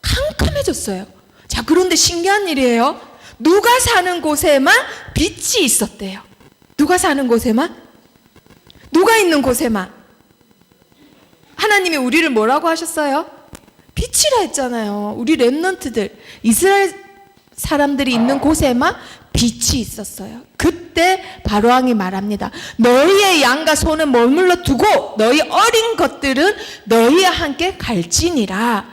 Speaker 1: 캄캄해졌어요. 자, 그런데 신기한 일이에요. 누가 사는 곳에만 빛이 있었대요. 누가 사는 곳에만? 누가 있는 곳에만? 하나님이 우리를 뭐라고 하셨어요? 빛이라 했잖아요. 우리 렘넌트들, 이스라엘 사람들이 있는 곳에만 빛이 있었어요. 그때 바로왕이 말합니다. 너희의 양과 소는 머물러 두고 너희 어린 것들은 너희와 함께 갈지니라.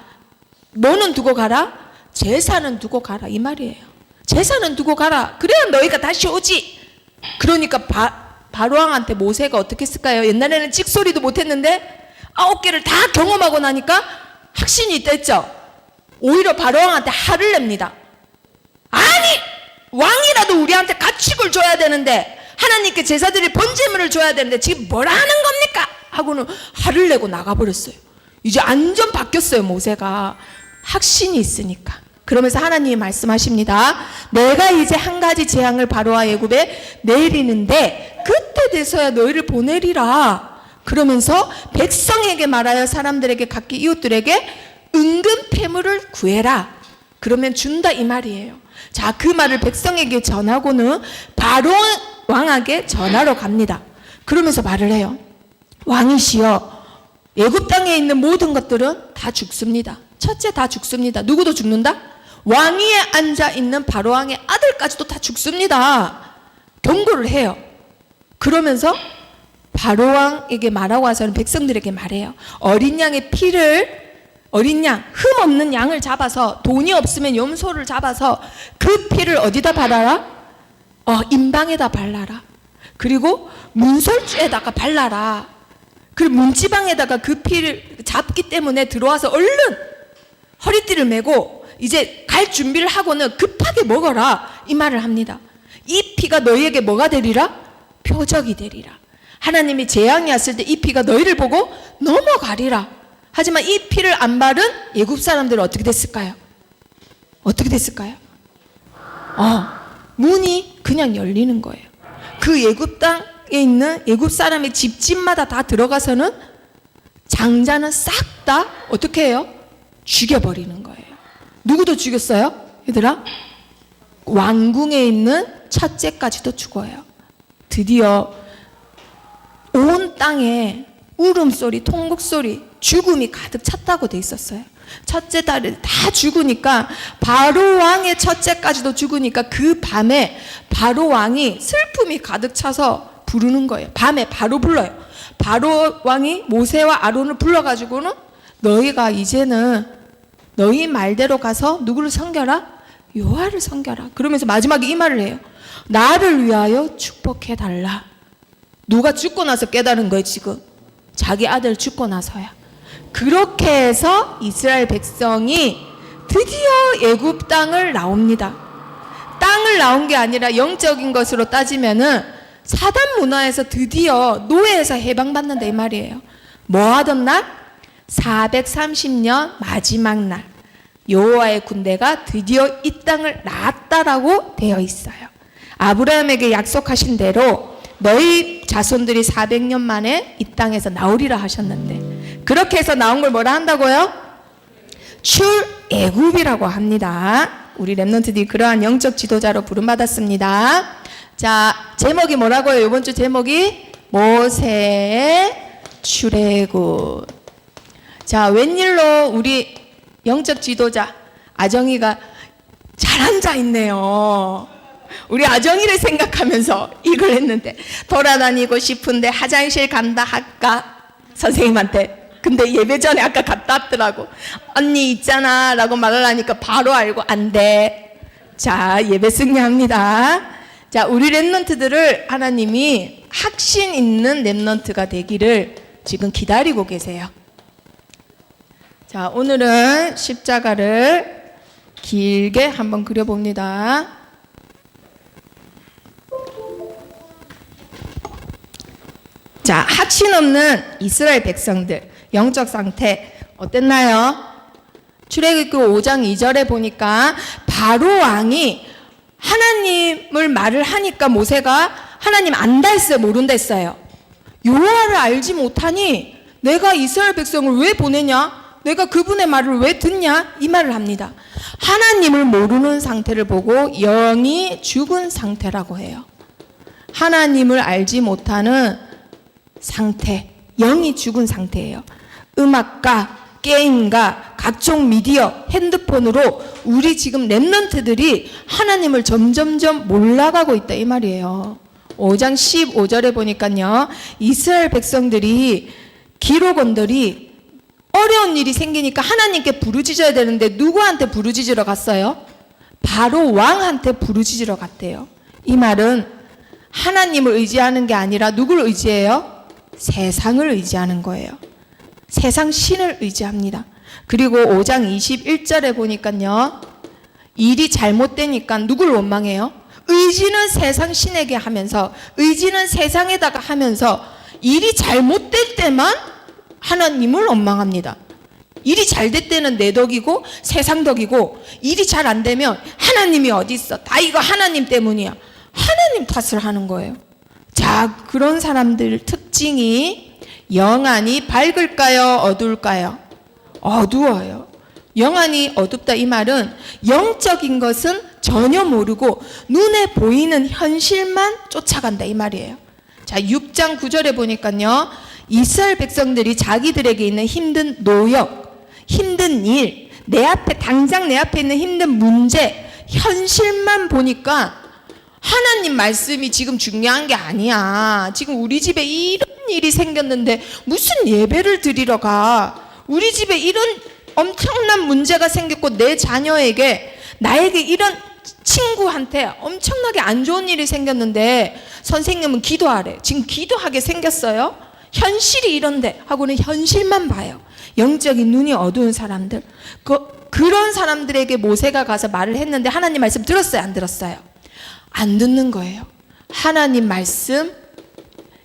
Speaker 1: 뭐는 두고 가라? 제사는 두고 가라, 이 말이에요. 제사는 두고 가라. 그래야 너희가 다시 오지. 그러니까 바로왕한테 모세가 어떻게 했을까요? 옛날에는 찍소리도 못했는데 9개를 다 경험하고 나니까 확신이 있다 했죠. 오히려 바로왕한테 화를 냅니다. 아니, 왕이라도 우리한테 가축을 줘야 되는데, 하나님께 제사드릴 번제물을 줘야 되는데 지금 뭐라 하는 겁니까? 하고는 화를 내고 나가버렸어요. 이제 완전 바뀌었어요. 모세가 확신이 있으니까. 그러면서 하나님이 말씀하십니다. 내가 이제 한 가지 재앙을 바로와 애굽에 내리는데 그때 돼서야 너희를 보내리라. 그러면서 백성에게 말하여 사람들에게 각기 이웃들에게 은근 패물을 구해라. 그러면 준다, 이 말이에요. 자, 그 말을 백성에게 전하고는 바로 왕에게 전하러 갑니다. 그러면서 말을 해요. 왕이시여, 애굽 땅에 있는 모든 것들은 다 죽습니다. 첫째 다 죽습니다. 누구도 죽는다? 왕위에 앉아 있는 바로 왕의 아들까지도 다 죽습니다. 경고를 해요. 그러면서 바로 왕에게 말하고 와서는 백성들에게 말해요. 어린 양의 피를, 어린 양, 흠 없는 양을 잡아서, 돈이 없으면 염소를 잡아서 그 피를 어디다 발라라? 인방에다 발라라. 그리고 문설주에다가 발라라. 그리고 문지방에다가 그 피를 잡기 때문에 들어와서 얼른 허리띠를 메고 이제 갈 준비를 하고는 급하게 먹어라, 이 말을 합니다. 이 피가 너희에게 뭐가 되리라? 표적이 되리라. 하나님이 재앙이 왔을 때 이 피가 너희를 보고 넘어가리라. 하지만 이 피를 안 바른 애굽 사람들은 어떻게 됐을까요? 어떻게 됐을까요? 문이 그냥 열리는 거예요. 그 애굽 땅에 있는 애굽 사람의 집집마다 다 들어가서는 장자는 싹 다 어떻게 해요? 죽여버리는 거예요. 누구도 죽였어요? 얘들아? 왕궁에 있는 첫째까지도 죽어요. 드디어 온 땅에 울음소리, 통곡소리, 죽음이 가득 찼다고 돼 있었어요. 첫째 딸이 다 죽으니까, 바로 왕의 첫째까지도 죽으니까 그 밤에 바로 왕이 슬픔이 가득 차서 부르는 거예요. 밤에 바로 불러요. 바로 왕이 모세와 아론을 불러가지고는 너희가 이제는 너희 말대로 가서 누구를 섬겨라? 여호와를 섬겨라. 그러면서 마지막에 이 말을 해요. 나를 위하여 축복해달라. 누가 죽고 나서 깨달은 거예요, 지금? 자기 아들 죽고 나서야. 그렇게 해서 이스라엘 백성이 드디어 애굽 땅을 나옵니다. 땅을 나온 게 아니라 영적인 것으로 따지면은 사단 문화에서 드디어 노예에서 해방받는다, 이 말이에요. 뭐 하던 날? 430년 마지막 날 여호와의 군대가 드디어 이 땅을 나았다라고 되어 있어요. 아브라함에게 약속하신 대로 너희 자손들이 400년 만에 이 땅에서 나오리라 하셨는데, 그렇게 해서 나온 걸 뭐라 한다고요? 출애굽이라고 합니다. 우리 렘넌트들이 그러한 영적 지도자로 부름받았습니다. 자, 제목이 뭐라고요? 이번 주 제목이 모세의 출애굽. 자, 웬일로 우리 영적 지도자 아정이가 잘 앉아있네요. 우리 아정이를 생각하면서 이걸 했는데, 돌아다니고 싶은데 화장실 간다 할까? 선생님한테. 근데 예배 전에 아까 갔다 왔더라고. 언니 있잖아 라고 말을 하니까 바로 알고 안 돼. 자, 예배 승리합니다. 자, 우리 렘넌트들을 하나님이 확신 있는 렘넌트가 되기를 지금 기다리고 계세요. 자, 오늘은 십자가를 길게 한번 그려봅니다. 자, 확신 없는 이스라엘 백성들 영적 상태 어땠나요? 출애굽기 5장 2절에 보니까 바로 왕이 하나님을 말을 하니까 모세가 하나님 안다 했어요? 모른다 했어요? 여호와를 알지 못하니 내가 이스라엘 백성을 왜 보내냐? 내가 그분의 말을 왜 듣냐? 이 말을 합니다. 하나님을 모르는 상태를 보고 영이 죽은 상태라고 해요. 하나님을 알지 못하는 상태, 영이 죽은 상태예요. 음악가, 게임과 각종 미디어, 핸드폰으로 우리 지금 렘넌트들이 하나님을 점점점 몰라가고 있다 이 말이에요. 5장 15절에 보니까요, 이스라엘 백성들이 기록원들이 어려운 일이 생기니까 하나님께 부르짖어야 되는데 누구한테 부르짖으러 갔어요? 바로 왕한테 부르짖으러 갔대요. 이 말은 하나님을 의지하는 게 아니라 누구를 의지해요? 세상을 의지하는 거예요. 세상 신을 의지합니다. 그리고 5장 21절에 보니까요, 일이 잘못되니까 누구를 원망해요? 의지는 세상 신에게 하면서, 의지는 세상에다가 하면서 일이 잘못될 때만 하나님을 원망합니다. 일이 잘 될 때는 내 덕이고 세상 덕이고, 일이 잘 안 되면 하나님이 어디 있어? 다 이거 하나님 때문이야. 하나님 탓을 하는 거예요. 자, 그런 사람들 특징이 영안이 밝을까요? 어두울까요? 어두워요. 영안이 어둡다 이 말은 영적인 것은 전혀 모르고 눈에 보이는 현실만 쫓아간다 이 말이에요. 자, 6장 9절에 보니까요, 이스라엘 백성들이 자기들에게 있는 힘든 노역, 힘든 일, 당장 내 앞에 있는 힘든 문제, 현실만 보니까 하나님 말씀이 지금 중요한 게 아니야. 지금 우리 집에 이런 일이 생겼는데 무슨 예배를 드리러 가? 우리 집에 이런 엄청난 문제가 생겼고 내 자녀에게, 나에게 이런 친구한테 엄청나게 안 좋은 일이 생겼는데 선생님은 기도하래. 지금 기도하게 생겼어요? 현실이 이런데 하고는 현실만 봐요. 영적인 눈이 어두운 사람들, 그런 사람들에게 모세가 가서 말을 했는데 하나님 말씀 들었어요? 안 들었어요? 안 듣는 거예요. 하나님 말씀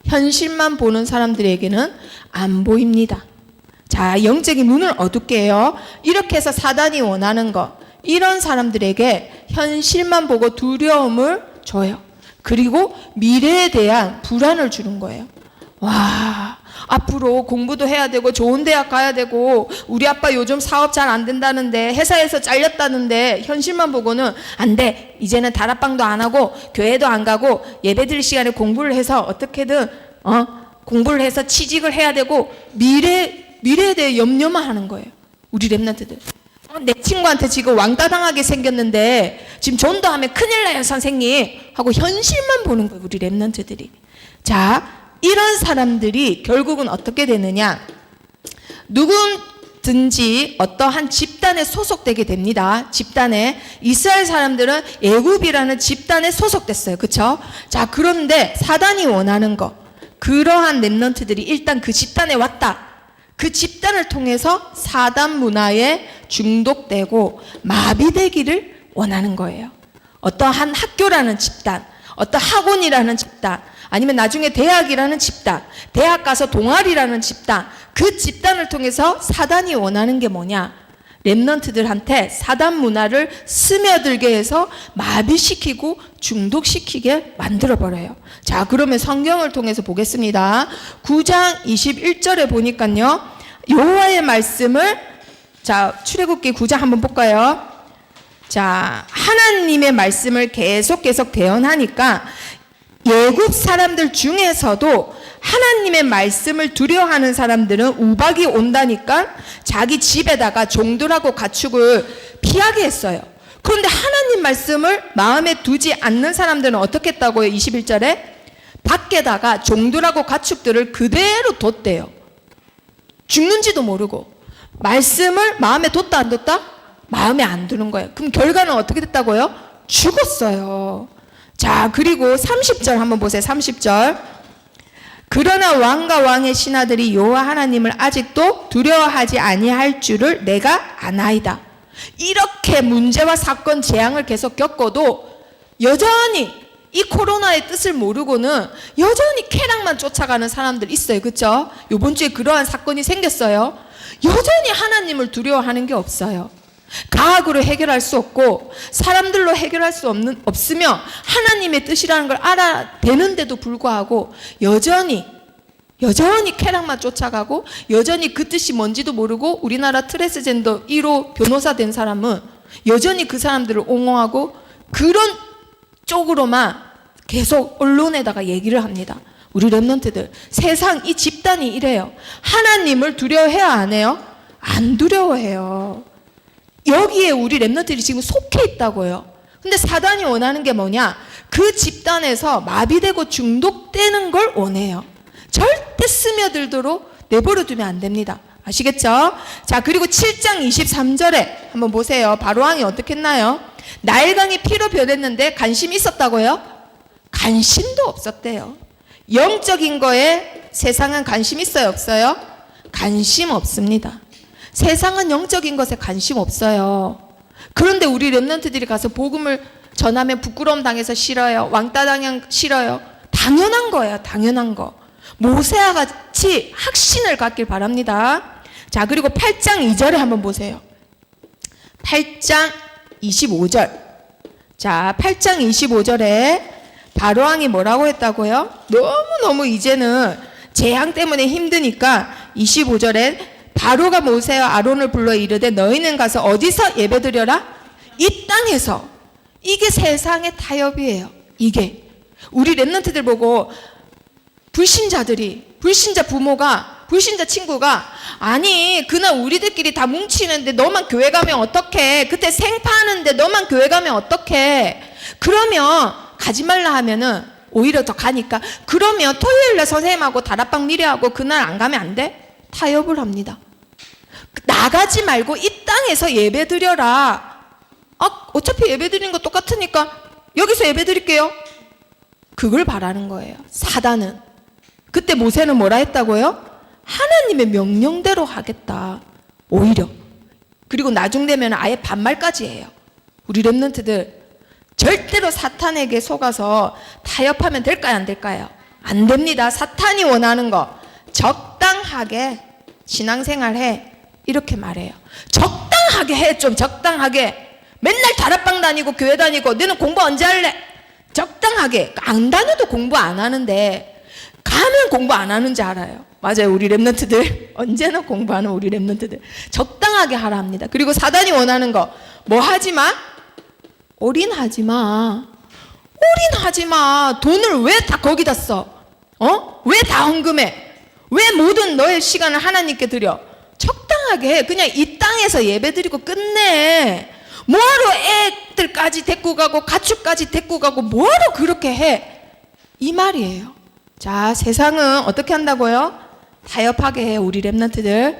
Speaker 1: 현실만 보는 사람들에게는 안 보입니다. 자, 영적인 눈을 어둡게 해요. 이렇게 해서 사단이 원하는 거, 이런 사람들에게 현실만 보고 두려움을 줘요. 그리고 미래에 대한 불안을 주는 거예요. 와, 앞으로 공부도 해야 되고 좋은 대학 가야 되고 우리 아빠 요즘 사업 잘 안 된다는데, 회사에서 잘렸다는데 현실만 보고는 안 돼. 이제는 다락방도 안 하고 교회도 안 가고 예배 드릴 시간에 공부를 해서 어떻게든 공부를 해서 취직을 해야 되고 미래에 대해 염려만 하는 거예요. 우리 렘넌트들. 내 친구한테 지금 왕따 당하게 생겼는데 지금 전도하면 큰일 나요 선생님 하고 현실만 보는 거예요. 우리 렘넌트들이. 자, 이런 사람들이 결국은 어떻게 되느냐, 누구든지 어떠한 집단에 소속되게 됩니다. 집단에. 이스라엘 사람들은 애굽이라는 집단에 소속됐어요. 그렇죠? 자, 그런데 사단이 원하는 거, 그러한 렘넌트들이 일단 그 집단에 왔다. 그 집단을 통해서 사단 문화에 중독되고 마비되기를 원하는 거예요. 어떠한 학교라는 집단, 어떤 학원이라는 집단, 아니면 나중에 대학이라는 집단, 대학 가서 동아리라는 집단, 그 집단을 통해서 사단이 원하는 게 뭐냐? 렘넌트들한테 사단 문화를 스며들게 해서 마비시키고 중독시키게 만들어버려요. 자, 그러면 성경을 통해서 보겠습니다. 9장 21절에 보니까요, 여호와의 말씀을, 자, 출애굽기 9장 한번 볼까요? 자, 하나님의 말씀을 계속 대언하니까 애굽 사람들 중에서도 하나님의 말씀을 두려워하는 사람들은 우박이 온다니까 자기 집에다가 종들하고 가축을 피하게 했어요. 그런데 하나님 말씀을 마음에 두지 않는 사람들은 어떻게 했다고요? 21절에 밖에다가 종들하고 가축들을 그대로 뒀대요. 죽는지도 모르고. 말씀을 마음에 뒀다 안 뒀다? 마음에 안 두는 거예요. 그럼 결과는 어떻게 됐다고요? 죽었어요. 자, 그리고 30절 한번 보세요. 30절. 그러나 왕과 왕의 신하들이 여호와 하나님을 아직도 두려워하지 아니할 줄을 내가 아나이다. 이렇게 문제와 사건, 재앙을 계속 겪어도 여전히 이 코로나의 뜻을 모르고는 여전히 쾌락만 쫓아가는 사람들 있어요. 그렇죠? 이번 주에 그러한 사건이 생겼어요. 여전히 하나님을 두려워하는 게 없어요. 과학으로 해결할 수 없고 사람들로 해결할 수 없으며 하나님의 뜻이라는 걸 알아대는데도 불구하고 여전히 쾌락만 쫓아가고 여전히 그 뜻이 뭔지도 모르고 우리나라 트랜스젠더 1호 변호사 된 사람은 여전히 그 사람들을 옹호하고 그런 쪽으로만 계속 언론에다가 얘기를 합니다. 우리 렘넌트들, 세상 이 집단이 이래요. 하나님을 두려워해야 안 해요? 안 두려워해요. 여기에 우리 렘넌트들이 지금 속해 있다고요. 근데 사단이 원하는 게 뭐냐? 그 집단에서 마비되고 중독되는 걸 원해요. 절대 스며들도록 내버려 두면 안 됩니다. 아시겠죠? 자, 그리고 7장 23절에 한번 보세요. 바로왕이 어떻게 했나요? 나일강이 피로 변했는데 관심이 있었다고요? 관심도 없었대요. 영적인 거에 세상은 관심 있어요, 없어요? 관심 없습니다. 세상은 영적인 것에 관심 없어요. 그런데 우리 렘넌트들이 가서 복음을 전하면 부끄러움 당해서 싫어요. 왕따 당하면 싫어요. 당연한 거예요, 당연한 거. 모세와 같이 확신을 갖길 바랍니다. 자, 그리고 8장 2절에 한번 보세요. 8장 25절. 자, 8장 25절에 바로왕이 뭐라고 했다고요? 너무너무 이제는 재앙 때문에 힘드니까 25절에 바로가 모세와 아론을 불러 이르되 너희는 가서 어디서 예배드려라? 이 땅에서. 이게 세상의 타협이에요. 이게. 우리 렘넌트들 보고 불신자 부모가, 불신자 친구가 아니 그날 우리들끼리 다 뭉치는데 너만 교회 가면 어떡해? 그때 생파하는데 너만 교회 가면 어떡해? 그러면 가지 말라 하면은 오히려 더 가니까 그러면 토요일날 선생님하고 다락방 미래하고 그날 안 가면 안 돼? 타협을 합니다. 나가지 말고 이 땅에서 예배 드려라. 어차피 예배 드리는 거 똑같으니까 여기서 예배 드릴게요. 그걸 바라는 거예요. 사단은. 그때 모세는 뭐라 했다고요? 하나님의 명령대로 하겠다. 오히려. 그리고 나중 되면 아예 반말까지 해요. 우리 렘넌트들 절대로 사탄에게 속아서 타협하면 될까요, 안 될까요? 안 됩니다. 사탄이 원하는 거 적당하게 신앙생활 해. 이렇게 말해요. 적당하게 해. 좀 적당하게. 맨날 다락방 다니고 교회 다니고 너는 공부 언제 할래? 적당하게. 안 다녀도 공부 안 하는데 가면 공부 안 하는지 알아요. 맞아요. 우리 렘넌트들 언제나 공부하는 우리 렘넌트들 적당하게 하라 합니다. 그리고 사단이 원하는 거 뭐 하지 마? 올인하지 마. 올인하지 마. 돈을 왜 다 거기다 써? 왜 다 헌금해? 왜 모든 너의 시간을 하나님께 드려? 적당하게 해. 그냥 이 땅에서 예배드리고 끝내. 뭐하러 애들까지 데리고 가고 가축까지 데리고 가고 뭐하러 그렇게 해? 이 말이에요. 자, 세상은 어떻게 한다고요? 타협하게 해요. 우리 렘넌트들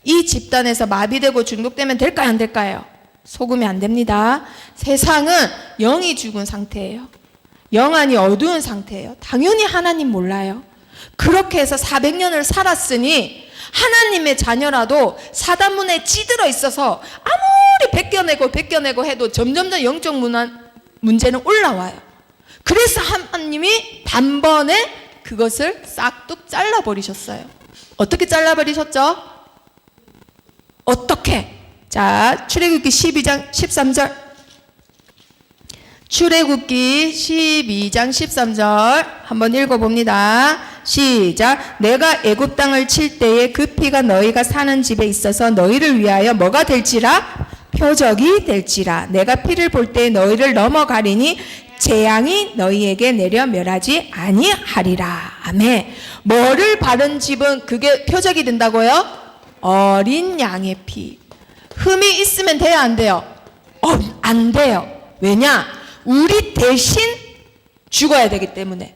Speaker 1: 이 집단에서 마비되고 중독되면 될까요, 안 될까요? 속으면 안 됩니다. 세상은 영이 죽은 상태예요. 영안이 어두운 상태예요. 당연히 하나님 몰라요. 그렇게 해서 400년을 살았으니 하나님의 자녀라도 사단문에 찌들어 있어서 아무리 벗겨내고 해도 점점점 영적 문제는 올라와요. 그래서 하나님이 단번에 그것을 싹둑 잘라버리셨어요. 어떻게 잘라버리셨죠? 어떻게? 자, 출애굽기 12장 13절. 출애굽기 12장 13절 한번 읽어봅니다. 시작. 내가 애굽 땅을 칠 때에 그 피가 너희가 사는 집에 있어서 너희를 위하여 뭐가 될지라? 표적이 될지라. 내가 피를 볼 때 너희를 넘어가리니 재앙이 너희에게 내려 멸하지 아니하리라. 아멘. 뭐를 바른 집은 그게 표적이 된다고요? 어린 양의 피. 흠이 있으면 돼요, 안 돼요? 안 돼요. 왜냐? 우리 대신 죽어야 되기 때문에.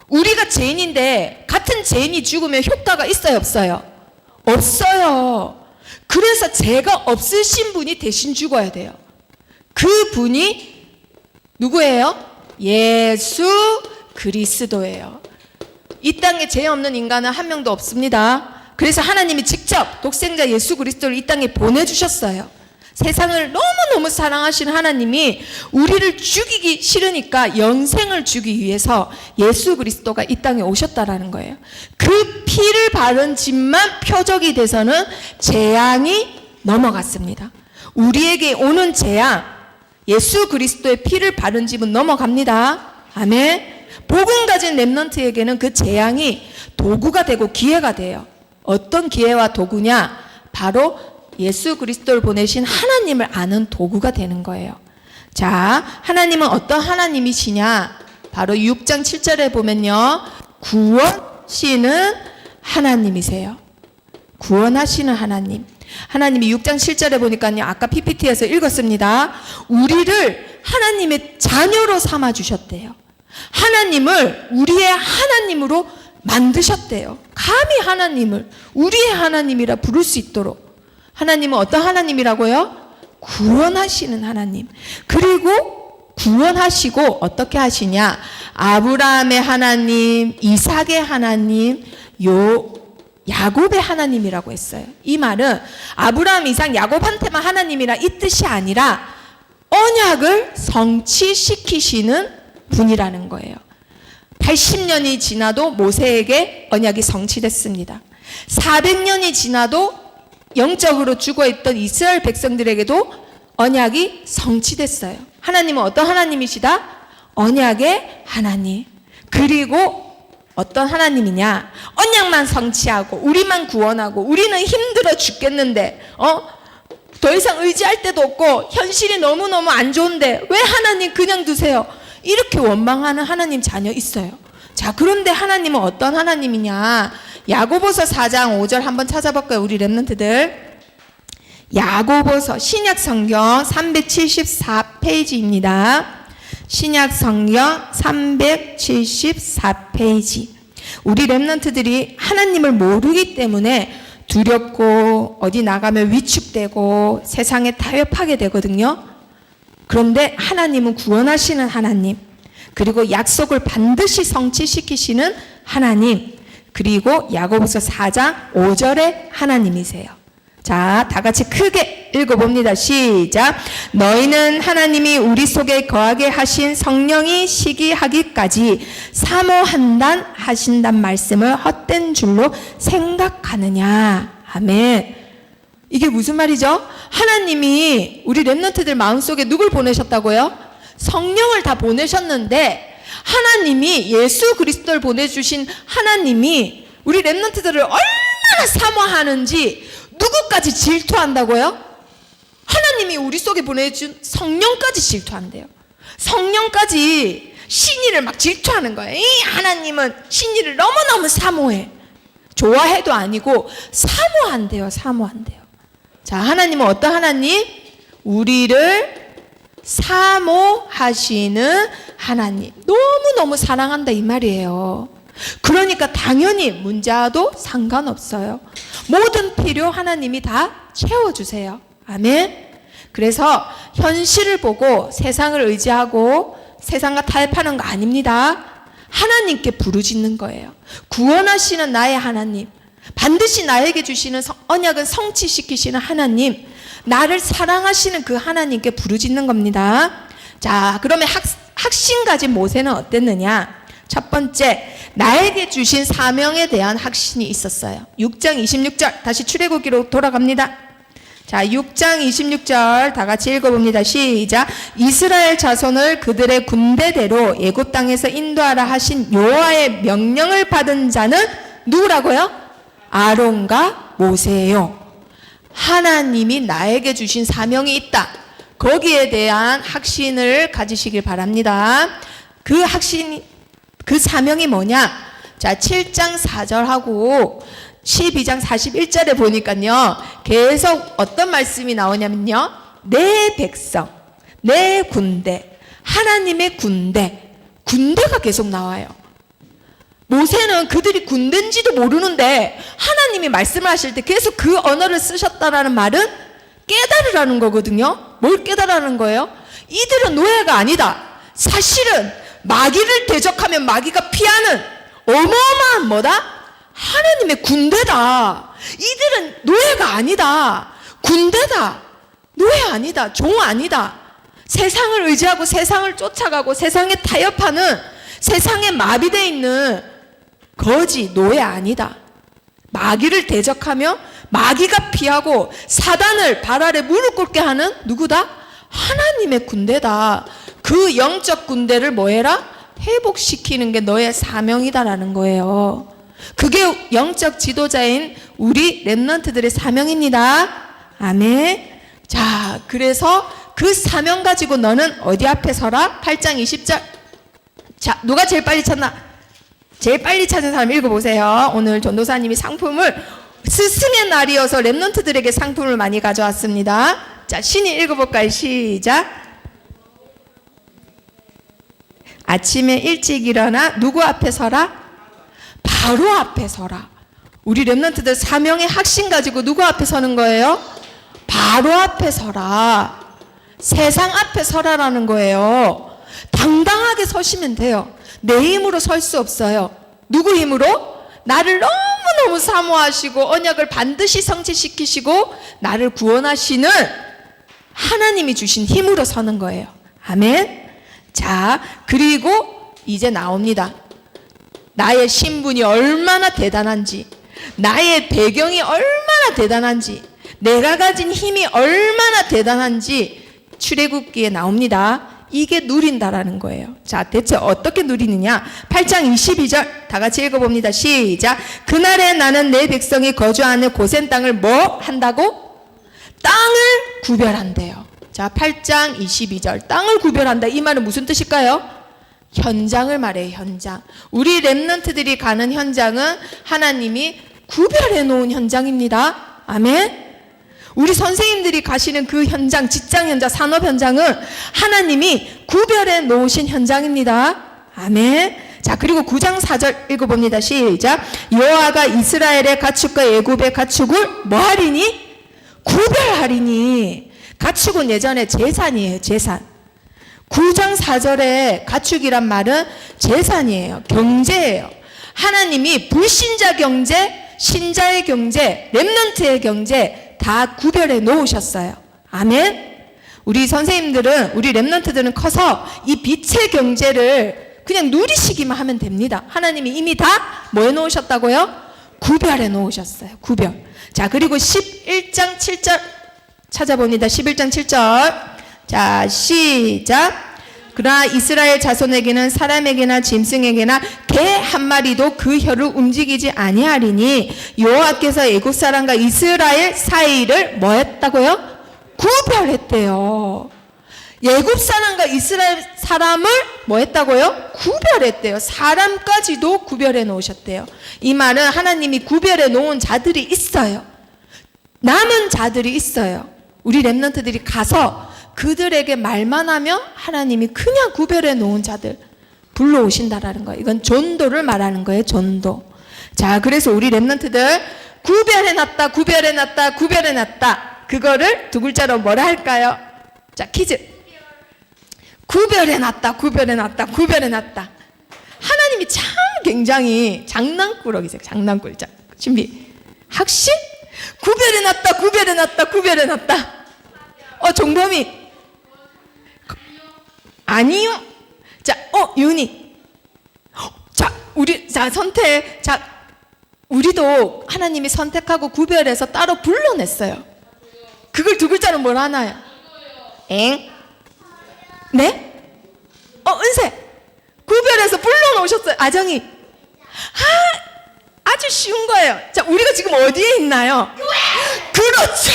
Speaker 1: 우리가 죄인인데 같은 죄인이 죽으면 효과가 있어요, 없어요? 없어요. 그래서 죄가 없으신 분이 대신 죽어야 돼요. 그 분이 누구예요? 예수 그리스도예요. 이 땅에 죄 없는 인간은 한 명도 없습니다. 그래서 하나님이 직접 독생자 예수 그리스도를 이 땅에 보내주셨어요. 세상을 너무너무 사랑하시는 하나님이 우리를 죽이기 싫으니까 영생을 주기 위해서 예수 그리스도가 이 땅에 오셨다라는 거예요. 그 피를 바른 집만 표적이 돼서는 재앙이 넘어갔습니다. 우리에게 오는 재앙, 예수 그리스도의 피를 바른 집은 넘어갑니다. 아멘. 복음 가진 렘넌트에게는 그 재앙이 도구가 되고 기회가 돼요. 어떤 기회와 도구냐? 바로 예수 그리스도를 보내신 하나님을 아는 도구가 되는 거예요. 자, 하나님은 어떤 하나님이시냐? 바로 6장 7절에 보면요, 구원하시는 하나님이세요. 구원하시는 하나님. 하나님이 6장 7절에 보니까요, 아까 PPT에서 읽었습니다. 우리를 하나님의 자녀로 삼아 주셨대요. 하나님을 우리의 하나님으로 만드셨대요. 감히 하나님을 우리의 하나님이라 부를 수 있도록. 하나님은 어떤 하나님이라고요? 구원하시는 하나님. 그리고 구원하시고 어떻게 하시냐? 아브라함의 하나님, 이삭의 하나님, 야곱의 하나님이라고 했어요. 이 말은 아브라함, 이삭, 야곱한테만 하나님이라 이 뜻이 아니라 언약을 성취시키시는 분이라는 거예요. 80년이 지나도 모세에게 언약이 성취됐습니다. 400년이 지나도 영적으로 죽어있던 이스라엘 백성들에게도 언약이 성취됐어요. 하나님은 어떤 하나님이시다? 언약의 하나님. 그리고 어떤 하나님이냐? 언약만 성취하고 우리만 구원하고 우리는 힘들어 죽겠는데 더 이상 의지할 데도 없고 현실이 너무너무 안 좋은데 왜 하나님 그냥 두세요? 이렇게 원망하는 하나님 자녀 있어요. 자, 그런데 하나님은 어떤 하나님이냐? 야고보서 4장 5절 한번 찾아볼까요? 우리 렘넌트들. 야고보서 신약 성경 374페이지입니다. 신약 성경 374페이지. 우리 렘넌트들이 하나님을 모르기 때문에 두렵고 어디 나가면 위축되고 세상에 타협하게 되거든요. 그런데 하나님은 구원하시는 하나님, 그리고 약속을 반드시 성취시키시는 하나님, 그리고 야고보서 4장 5절의 하나님이세요. 자, 다 같이 크게 읽어봅니다. 시작. 너희는 하나님이 우리 속에 거하게 하신 성령이 시기하기까지 사모한단 하신단 말씀을 헛된 줄로 생각하느냐. 아멘. 이게 무슨 말이죠? 하나님이 우리 렘넌트들 마음속에 누굴 보내셨다고요? 성령을 다 보내셨는데 하나님이 예수 그리스도를 보내주신 하나님이 우리 렘넌트들을 얼마나 사모하는지 누구까지 질투한다고요? 하나님이 우리 속에 보내준 성령까지 질투한대요. 성령까지 신이를 막 질투하는 거예요. 이 하나님은 신이를 너무너무 사모해. 좋아해도 아니고 사모한대요. 사모한대요. 자, 하나님은 어떤 하나님? 우리를 사모하시는 하나님. 너무너무 사랑한다 이 말이에요. 그러니까 당연히 문자도 상관없어요. 모든 필요 하나님이 다 채워주세요. 아멘. 그래서 현실을 보고 세상을 의지하고 세상과 타협하는 거 아닙니다. 하나님께 부르짖는 거예요. 구원하시는 나의 하나님, 반드시 나에게 주시는 언약은 성취시키시는 하나님, 나를 사랑하시는 그 하나님께 부르짖는 겁니다. 자, 그러면 확신 가진 모세는 어땠느냐? 첫 번째, 나에게 주신 사명에 대한 확신이 있었어요. 6장 26절, 다시 출애굽기로 돌아갑니다. 자, 6장 26절 다 같이 읽어봅니다. 시작. 이스라엘 자손을 그들의 군대대로 애굽 땅에서 인도하라 하신 여호와의 명령을 받은 자는 누구라고요? 아론과 모세예요. 하나님이 나에게 주신 사명이 있다. 거기에 대한 확신을 가지시길 바랍니다. 그 확신, 그 사명이 뭐냐? 자, 7장 4절하고 12장 41절에 보니까요, 계속 어떤 말씀이 나오냐면요, 내 백성, 내 군대, 하나님의 군대, 군대가 계속 나와요. 모세는 그들이 군대인지도 모르는데 하나님이 말씀을 하실 때 계속 그 언어를 쓰셨다라는 말은 깨달으라는 거거든요. 뭘 깨달으라는 거예요? 이들은 노예가 아니다. 사실은 마귀를 대적하면 마귀가 피하는 어마어마한 뭐다? 하나님의 군대다. 이들은 노예가 아니다. 군대다. 노예 아니다. 종 아니다. 세상을 의지하고 세상을 쫓아가고 세상에 타협하는, 세상에 마비되어 있는 거지 노예 아니다. 마귀를 대적하며 마귀가 피하고 사단을 발 아래 무릎 꿇게 하는 누구다? 하나님의 군대다. 그 영적 군대를 뭐해라? 회복시키는 게 너의 사명이다라는 거예요. 그게 영적 지도자인 우리 렘넌트들의 사명입니다. 아멘. 자, 그래서 그 사명 가지고 너는 어디 앞에 서라? 8장 20절. 자, 누가 제일 빨리 찾나? 제일 빨리 찾은 사람 읽어보세요. 오늘 전도사님이 상품을, 스승의 날이어서 렘넌트들에게 상품을 많이 가져왔습니다. 자, 신이 읽어볼까요? 시작. 아침에 일찍 일어나 누구 앞에 서라? 바로 앞에 서라. 우리 렘넌트들 사명의 확신 가지고 누구 앞에 서는 거예요? 바로 앞에 서라. 세상 앞에 서라라는 거예요. 당당하게 서시면 돼요. 내 힘으로 설 수 없어요. 누구 힘으로? 나를 너무너무 사모하시고 언약을 반드시 성취시키시고 나를 구원하시는 하나님이 주신 힘으로 서는 거예요. 아멘. 자, 그리고 이제 나옵니다. 나의 신분이 얼마나 대단한지, 나의 배경이 얼마나 대단한지, 내가 가진 힘이 얼마나 대단한지 출애굽기에 나옵니다. 이게 누린다라는 거예요. 자, 대체 어떻게 누리느냐? 8장 22절 다 같이 읽어봅니다. 시작. 그날에 나는 내 백성이 거주하는 고센 땅을 뭐 한다고? 땅을 구별한대요. 자, 8장 22절 땅을 구별한다. 이 말은 무슨 뜻일까요? 현장을 말해요. 현장. 우리 렘넌트들이 가는 현장은 하나님이 구별해 놓은 현장입니다. 아멘. 우리 선생님들이 가시는 그 현장, 직장 현장, 산업 현장은 하나님이 구별해 놓으신 현장입니다. 아멘. 자, 그리고 9장 4절 읽어봅니다. 시작. 여호와가 이스라엘의 가축과 애굽의 가축을 뭐 하리니? 구별하리니. 가축은 예전에 재산이에요. 재산. 9장 4절에 가축이란 말은 재산이에요. 경제예요. 하나님이 불신자 경제, 신자의 경제, 렘넌트의 경제 다 구별해 놓으셨어요. 아멘. 우리 선생님들은, 우리 렘넌트들은 커서 이 빛의 경제를 그냥 누리시기만 하면 됩니다. 하나님이 이미 다 뭐 해놓으셨다고요? 구별해 놓으셨어요. 구별. 자, 그리고 11장 7절 찾아봅니다. 11장 7절. 자, 시작. 그러나 이스라엘 자손에게는 사람에게나 짐승에게나 개 한 마리도 그 혀를 움직이지 아니하리니 여호와께서 애굽 사람과 이스라엘 사이를 뭐 했다고요? 구별했대요. 애굽 사람과 이스라엘 사람을 뭐 했다고요? 구별했대요. 사람까지도 구별해 놓으셨대요. 이 말은 하나님이 구별해 놓은 자들이 있어요. 남은 자들이 있어요. 우리 렘넌트들이 가서 그들에게 말만 하면 하나님이 그냥 구별해 놓은 자들 불러오신다라는 거예요. 이건 전도를 말하는 거예요. 전도. 자, 그래서 우리 렘넌트들 구별해놨다, 구별해놨다, 구별해놨다. 그거를 두 글자로 뭐라 할까요? 자, 퀴즈. 구별해놨다, 구별해놨다, 구별해놨다. 하나님이 참 굉장히 장난꾸러기세요. 장난꾸러기. 자, 준비. 확신? 구별해놨다, 구별해놨다, 구별해놨다. 정범이. 아니요. 자, 윤희. 자, 자, 선택. 자, 우리도 하나님이 선택하고 구별해서 따로 불러냈어요. 그걸 두 글자로 뭘 하나요? 엥? 네? 은세. 구별해서 불러놓으셨어요. 아정이. 아주 쉬운 거예요. 자, 우리가 지금 어디에 있나요? 그렇죠.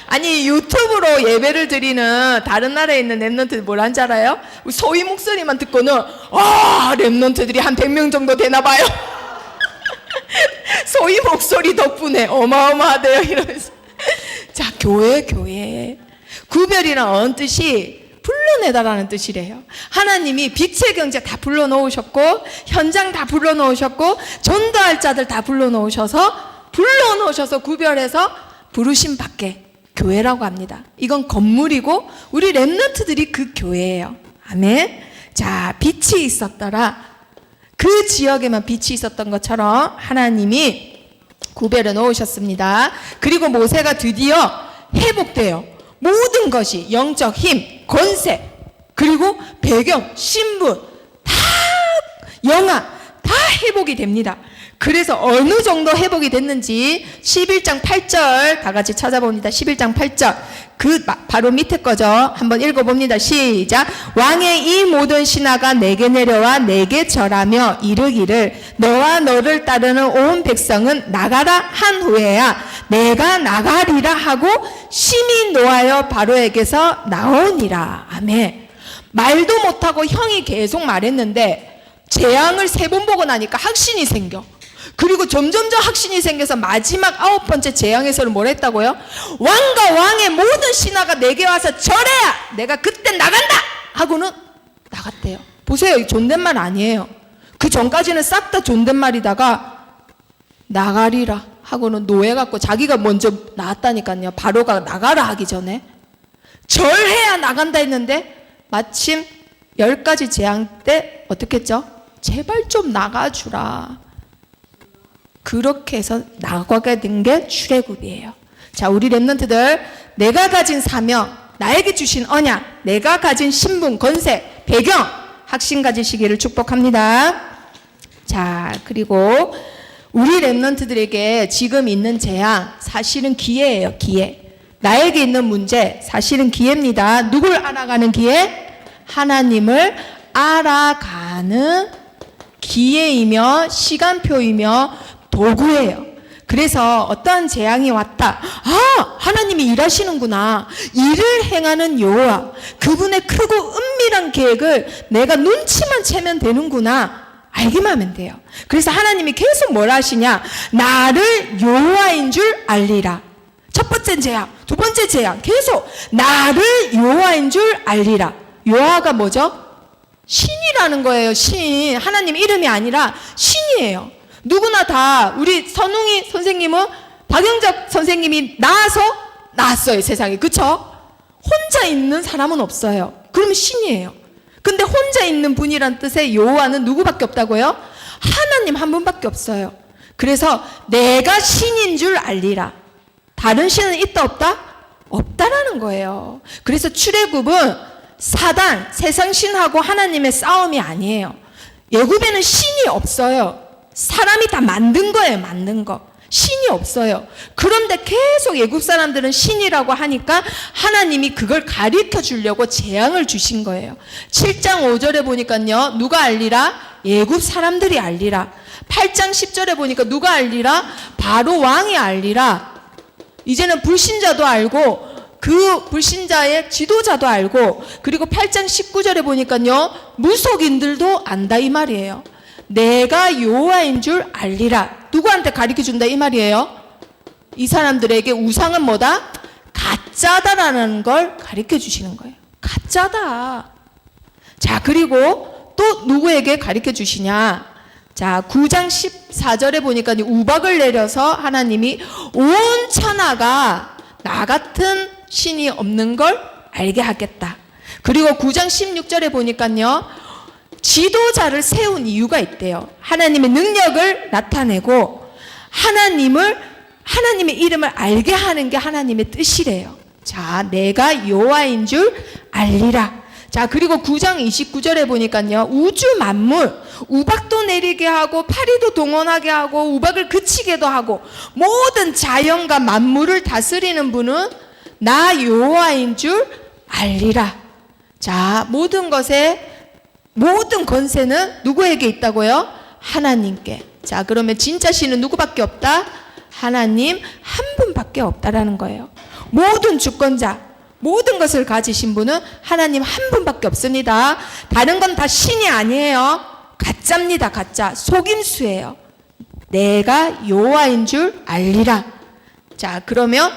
Speaker 1: 아니, 유튜브로 예배를 드리는 다른 나라에 있는 렘넌트들 뭘 한지 알아요? 소희 목소리만 듣고는 렘넌트들이 한 100명 정도 되나 봐요. 소희 목소리 덕분에 어마어마하대요 이러면서. 자, 교회 구별이란 어떤 뜻이 불러내다라는 뜻이래요. 하나님이 빛의 경제 다 불러놓으셨고 현장 다 불러놓으셨고 전도할 자들 다 불러놓으셔서 구별해서 부르심 받게 교회라고 합니다. 이건 건물이고 우리 렘넌트들이 그 교회예요. 아멘. 자, 빛이 있었더라. 그 지역에만 빛이 있었던 것처럼 하나님이 구별해 놓으셨습니다. 그리고 모세가 드디어 회복돼요. 모든 것이 영적 힘, 권세, 그리고 배경, 신분 다 영화 다 회복이 됩니다. 그래서 어느 정도 회복이 됐는지 11장 8절 다 같이 찾아봅니다. 11장 8절 그 바로 밑에 거죠. 한번 읽어봅니다. 시작. 왕의 이 모든 신하가 내게 내려와 내게 절하며 이르기를 너와 너를 따르는 온 백성은 나가라 한 후에야 내가 나가리라 하고 심히 노하여 바로에게서 나오니라. 아멘. 말도 못하고 형이 계속 말했는데 재앙을 3번 보고 나니까 확신이 생겨. 그리고 점점점 확신이 생겨서 마지막 9번째 재앙에서는 뭘 했다고요? 왕과 왕의 모든 신하가 내게 와서 절해야 내가 그때 나간다 하고는 나갔대요. 보세요. 존댓말 아니에요. 그 전까지는 싹 다 존댓말이다가 나가리라 하고는 노예갖고 자기가 먼저 나왔다니까요. 바로가 나가라 하기 전에 절해야 나간다 했는데 마침 10가지 재앙 때 어떻게 했죠? 제발 좀 나가주라. 그렇게 해서 나가게 된 게 출애굽이에요. 자, 우리 렘넌트들 내가 가진 사명, 나에게 주신 언약, 내가 가진 신분, 권세, 배경, 확신 가지시기를 축복합니다. 자, 그리고 우리 렘넌트들에게 지금 있는 재앙 사실은 기회예요. 기회. 나에게 있는 문제 사실은 기회입니다. 누굴 알아가는 기회? 하나님을 알아가는 기회이며 시간표이며 도구예요. 그래서 어떠한 재앙이 왔다. 아, 하나님이 일하시는구나. 일을 행하는 여호와. 그분의 크고 은밀한 계획을 내가 눈치만 채면 되는구나. 알기만 하면 돼요. 그래서 하나님이 계속 뭘 하시냐? 나를 여호와인 줄 알리라. 첫 번째 재앙, 두 번째 재앙. 계속 나를 여호와인 줄 알리라. 여호와가 뭐죠? 신이라는 거예요. 신. 하나님 이름이 아니라 신이에요. 누구나 다 우리 선웅이 선생님은 박영작 선생님이 낳았어요. 세상에. 그쵸? 혼자 있는 사람은 없어요. 그러면 신이에요. 근데 혼자 있는 분이란 뜻의 여호와는 누구밖에 없다고요? 하나님 한 분밖에 없어요. 그래서 내가 신인 줄 알리라. 다른 신은 있다 없다? 없다라는 거예요. 그래서 출애굽은 사단, 세상 신하고 하나님의 싸움이 아니에요. 애굽에는 신이 없어요. 사람이 다 만든 거예요. 만든 거. 신이 없어요. 그런데 계속 애굽 사람들은 신이라고 하니까 하나님이 그걸 가르쳐 주려고 재앙을 주신 거예요. 7장 5절에 보니까요. 누가 알리라? 애굽 사람들이 알리라. 8장 10절에 보니까 누가 알리라? 바로 왕이 알리라. 이제는 불신자도 알고 그 불신자의 지도자도 알고 그리고 8장 19절에 보니까요. 무속인들도 안다 이 말이에요. 내가 여호와인 줄 알리라. 누구한테 가르쳐준다 이 말이에요? 이 사람들에게 우상은 뭐다? 가짜다라는 걸 가르쳐 주시는 거예요. 가짜다. 자, 그리고 또 누구에게 가르쳐 주시냐? 자, 9장 14절에 보니까 우박을 내려서 하나님이 온 천하가 나 같은 신이 없는 걸 알게 하겠다. 그리고 9장 16절에 보니까요. 지도자를 세운 이유가 있대요. 하나님의 능력을 나타내고 하나님의 이름을 알게 하는 게 하나님의 뜻이래요. 자, 내가 여호와인 줄 알리라. 자, 그리고 9장 29절에 보니까요. 우주 만물, 우박도 내리게 하고 파리도 동원하게 하고 우박을 그치게도 하고 모든 자연과 만물을 다스리는 분은 나 여호와인 줄 알리라. 자, 모든 권세는 누구에게 있다고요? 하나님께. 자, 그러면 진짜 신은 누구밖에 없다? 하나님 한 분밖에 없다라는 거예요. 모든 주권자, 모든 것을 가지신 분은 하나님 한 분밖에 없습니다. 다른 건 다 신이 아니에요. 가짜입니다. 가짜. 속임수예요. 내가 여호와인 줄 알리라. 자, 그러면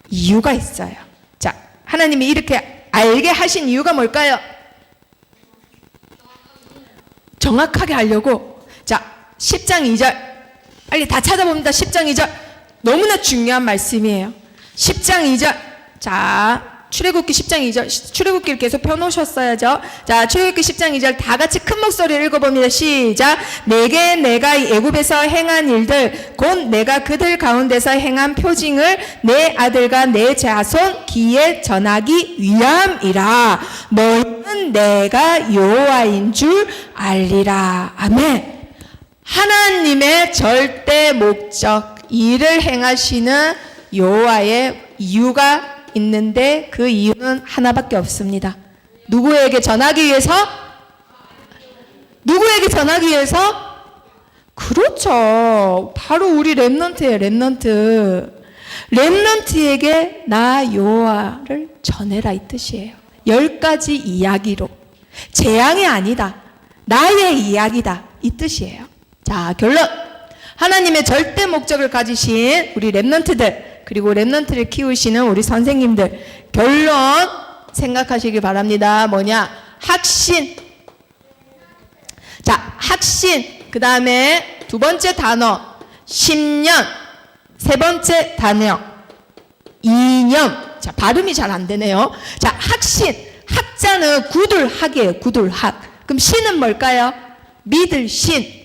Speaker 1: 이유가 있어요. 자, 하나님이 이렇게 알게 하신 이유가 뭘까요? 정확하게 하려고. 자, 10장 2절 빨리 다 찾아봅니다. 10장 2절 너무나 중요한 말씀이에요. 10장 2절 자, 출애굽기 10장 2절 출애굽기를 계속 펴놓으셨어야죠. 자, 출애굽기 10장 2절 다 같이 큰 목소리로 읽어봅니다. 시작. 내게 내가 애굽에서 행한 일들 곧 내가 그들 가운데서 행한 표징을 내 아들과 내 자손 기에 전하기 위함이라. 너희는 내가 여호와인 줄 알리라. 아멘. 하나님의 절대 목적, 일을 행하시는 여호와의 이유가 있는데 그 이유는 하나밖에 없습니다. 누구에게 전하기 위해서? 누구에게 전하기 위해서? 그렇죠. 바로 우리 렘넌트예요. 렘넌트에게 나 여호와를 전해라 이 뜻이에요. 10가지 이야기로. 재앙이 아니다. 나의 이야기다 이 뜻이에요. 자, 결론. 하나님의 절대 목적을 가지신 우리 렘넌트들, 그리고 렘넌트를 키우시는 우리 선생님들, 결론 생각하시길 바랍니다. 뭐냐? 확신. 자, 확신. 그 다음에 두 번째 단어 10년. 세 번째 단어 이념. 자, 발음이 잘 안 되네요. 자, 확신. 학자는 구둘학이에요. 구둘학. 그럼 신은 뭘까요? 믿을 신.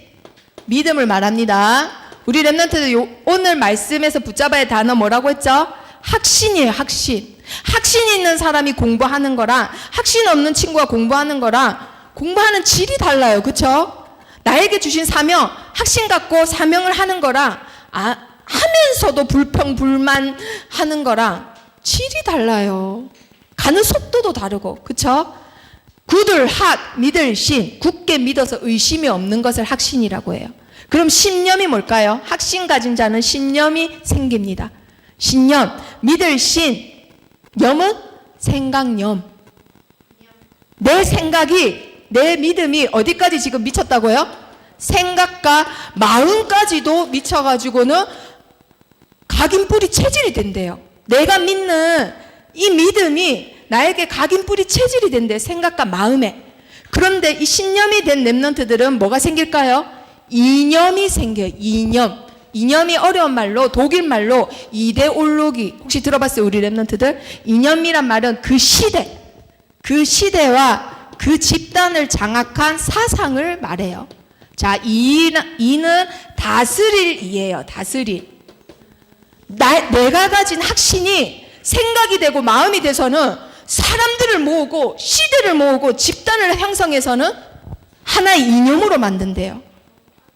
Speaker 1: 믿음을 말합니다. 우리 렘넌트들 오늘 말씀에서 붙잡아야 할 단어 뭐라고 했죠? 확신이에요. 확신. 확신 있는 사람이 공부하는 거랑 확신 없는 친구가 공부하는 거랑 공부하는 질이 달라요. 그렇죠? 나에게 주신 사명, 확신 갖고 사명을 하는 거랑 하면서도 불평불만 하는 거랑 질이 달라요. 가는 속도도 다르고. 그렇죠? 구둘학, 믿을 신, 굳게 믿어서 의심이 없는 것을 확신이라고 해요. 그럼 신념이 뭘까요? 확신 가진 자는 신념이 생깁니다. 신념, 믿을 신, 염은 생각념. 내 생각이, 내 믿음이 어디까지 지금 미쳤다고요? 생각과 마음까지도 미쳐가지고는 각인뿌리 체질이 된대요. 내가 믿는 이 믿음이 나에게 각인뿌리 체질이 된대. 생각과 마음에. 그런데 이 신념이 된 렘넌트들은 뭐가 생길까요? 이념이 생겨요. 이념. 이념이 어려운 말로 독일 말로 이데올로기. 혹시 들어봤어요? 우리 렘넌트들? 이념이란 말은 그 시대, 그 시대와 그 집단을 장악한 사상을 말해요. 자, 이는 다스릴 이예요. 다스릴. 내가 가진 확신이 생각이 되고 마음이 돼서는 사람들을 모으고 시대를 모으고 집단을 형성해서는 하나의 이념으로 만든대요.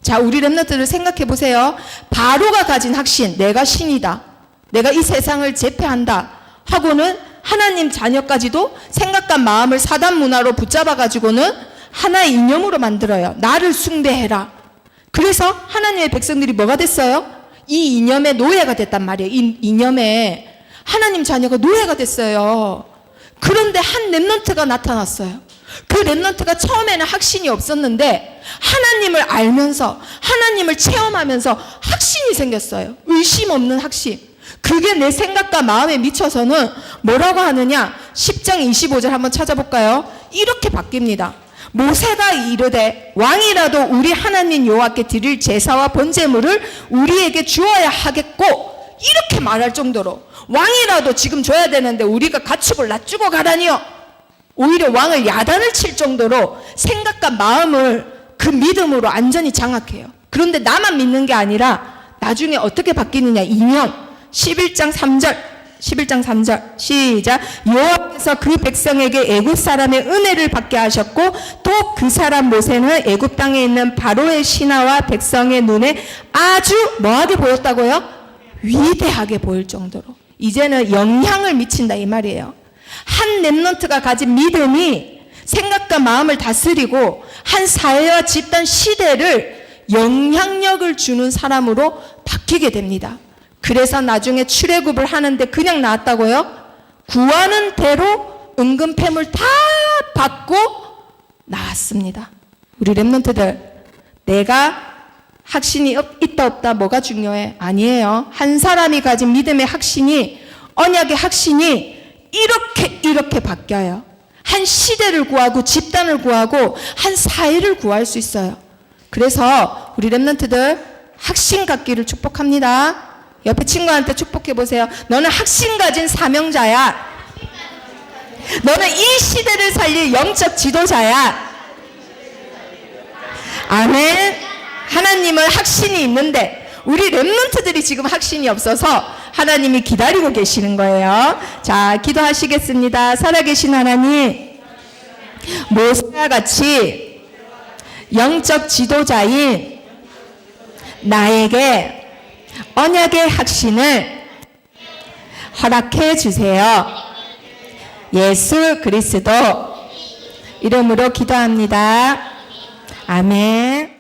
Speaker 1: 자, 우리 렘넌트들 생각해 보세요. 바로가 가진 확신, 내가 신이다, 내가 이 세상을 제패한다 하고는 하나님 자녀까지도 생각과 마음을 사단 문화로 붙잡아 가지고는 하나의 이념으로 만들어요. 나를 숭배해라. 그래서 하나님의 백성들이 뭐가 됐어요? 이 이념의 노예가 됐단 말이에요. 이 이념에 하나님 자녀가 노예가 됐어요. 그런데 한 렘넌트가 나타났어요. 그 렘넌트가 처음에는 확신이 없었는데 하나님을 알면서 하나님을 체험하면서 확신이 생겼어요. 의심 없는 확신. 그게 내 생각과 마음에 미쳐서는 뭐라고 하느냐? 10장 25절 한번 찾아볼까요? 이렇게 바뀝니다. 모세가 이르되 왕이라도 우리 하나님 여호와께 드릴 제사와 번제물을 우리에게 주어야 하겠고, 이렇게 말할 정도로 왕이라도 지금 줘야 되는데 우리가 가축을 놔주고 가다니요. 오히려 왕을 야단을 칠 정도로 생각과 마음을 그 믿음으로 완전히 장악해요. 그런데 나만 믿는 게 아니라 나중에 어떻게 바뀌느냐? 이념. 11장 3절 시작. 여호와께서 그 백성에게 애굽 사람의 은혜를 받게 하셨고 또 그 사람 모세는 애굽 땅에 있는 바로의 신하와 백성의 눈에 아주 뭐하게 보였다고요? 위대하게 보일 정도로 이제는 영향을 미친다 이 말이에요. 한 렘넌트가 가진 믿음이 생각과 마음을 다스리고 한 사회와 집단 시대를 영향력을 주는 사람으로 바뀌게 됩니다. 그래서 나중에 출애굽을 하는데 그냥 나왔다고요? 구하는 대로 은근패물 다 받고 나왔습니다. 우리 렘넌트들, 내가 확신이 있다 없다 뭐가 중요해? 아니에요. 한 사람이 가진 믿음의 확신이, 언약의 확신이 이렇게 바뀌어요. 한 시대를 구하고 집단을 구하고 한 사회를 구할 수 있어요. 그래서 우리 렘넌트들 확신 갖기를 축복합니다. 옆에 친구한테 축복해 보세요. 너는 확신 가진 사명자야. 너는 이 시대를 살릴 영적 지도자야. 아멘. 하나님은 확신이 있는데 우리 렘넌트들이 지금 확신이 없어서 하나님이 기다리고 계시는 거예요. 자, 기도하시겠습니다. 살아계신 하나님, 모세와 같이 영적 지도자인 나에게 언약의 확신을 허락해 주세요. 예수 그리스도 이름으로 기도합니다. 아멘.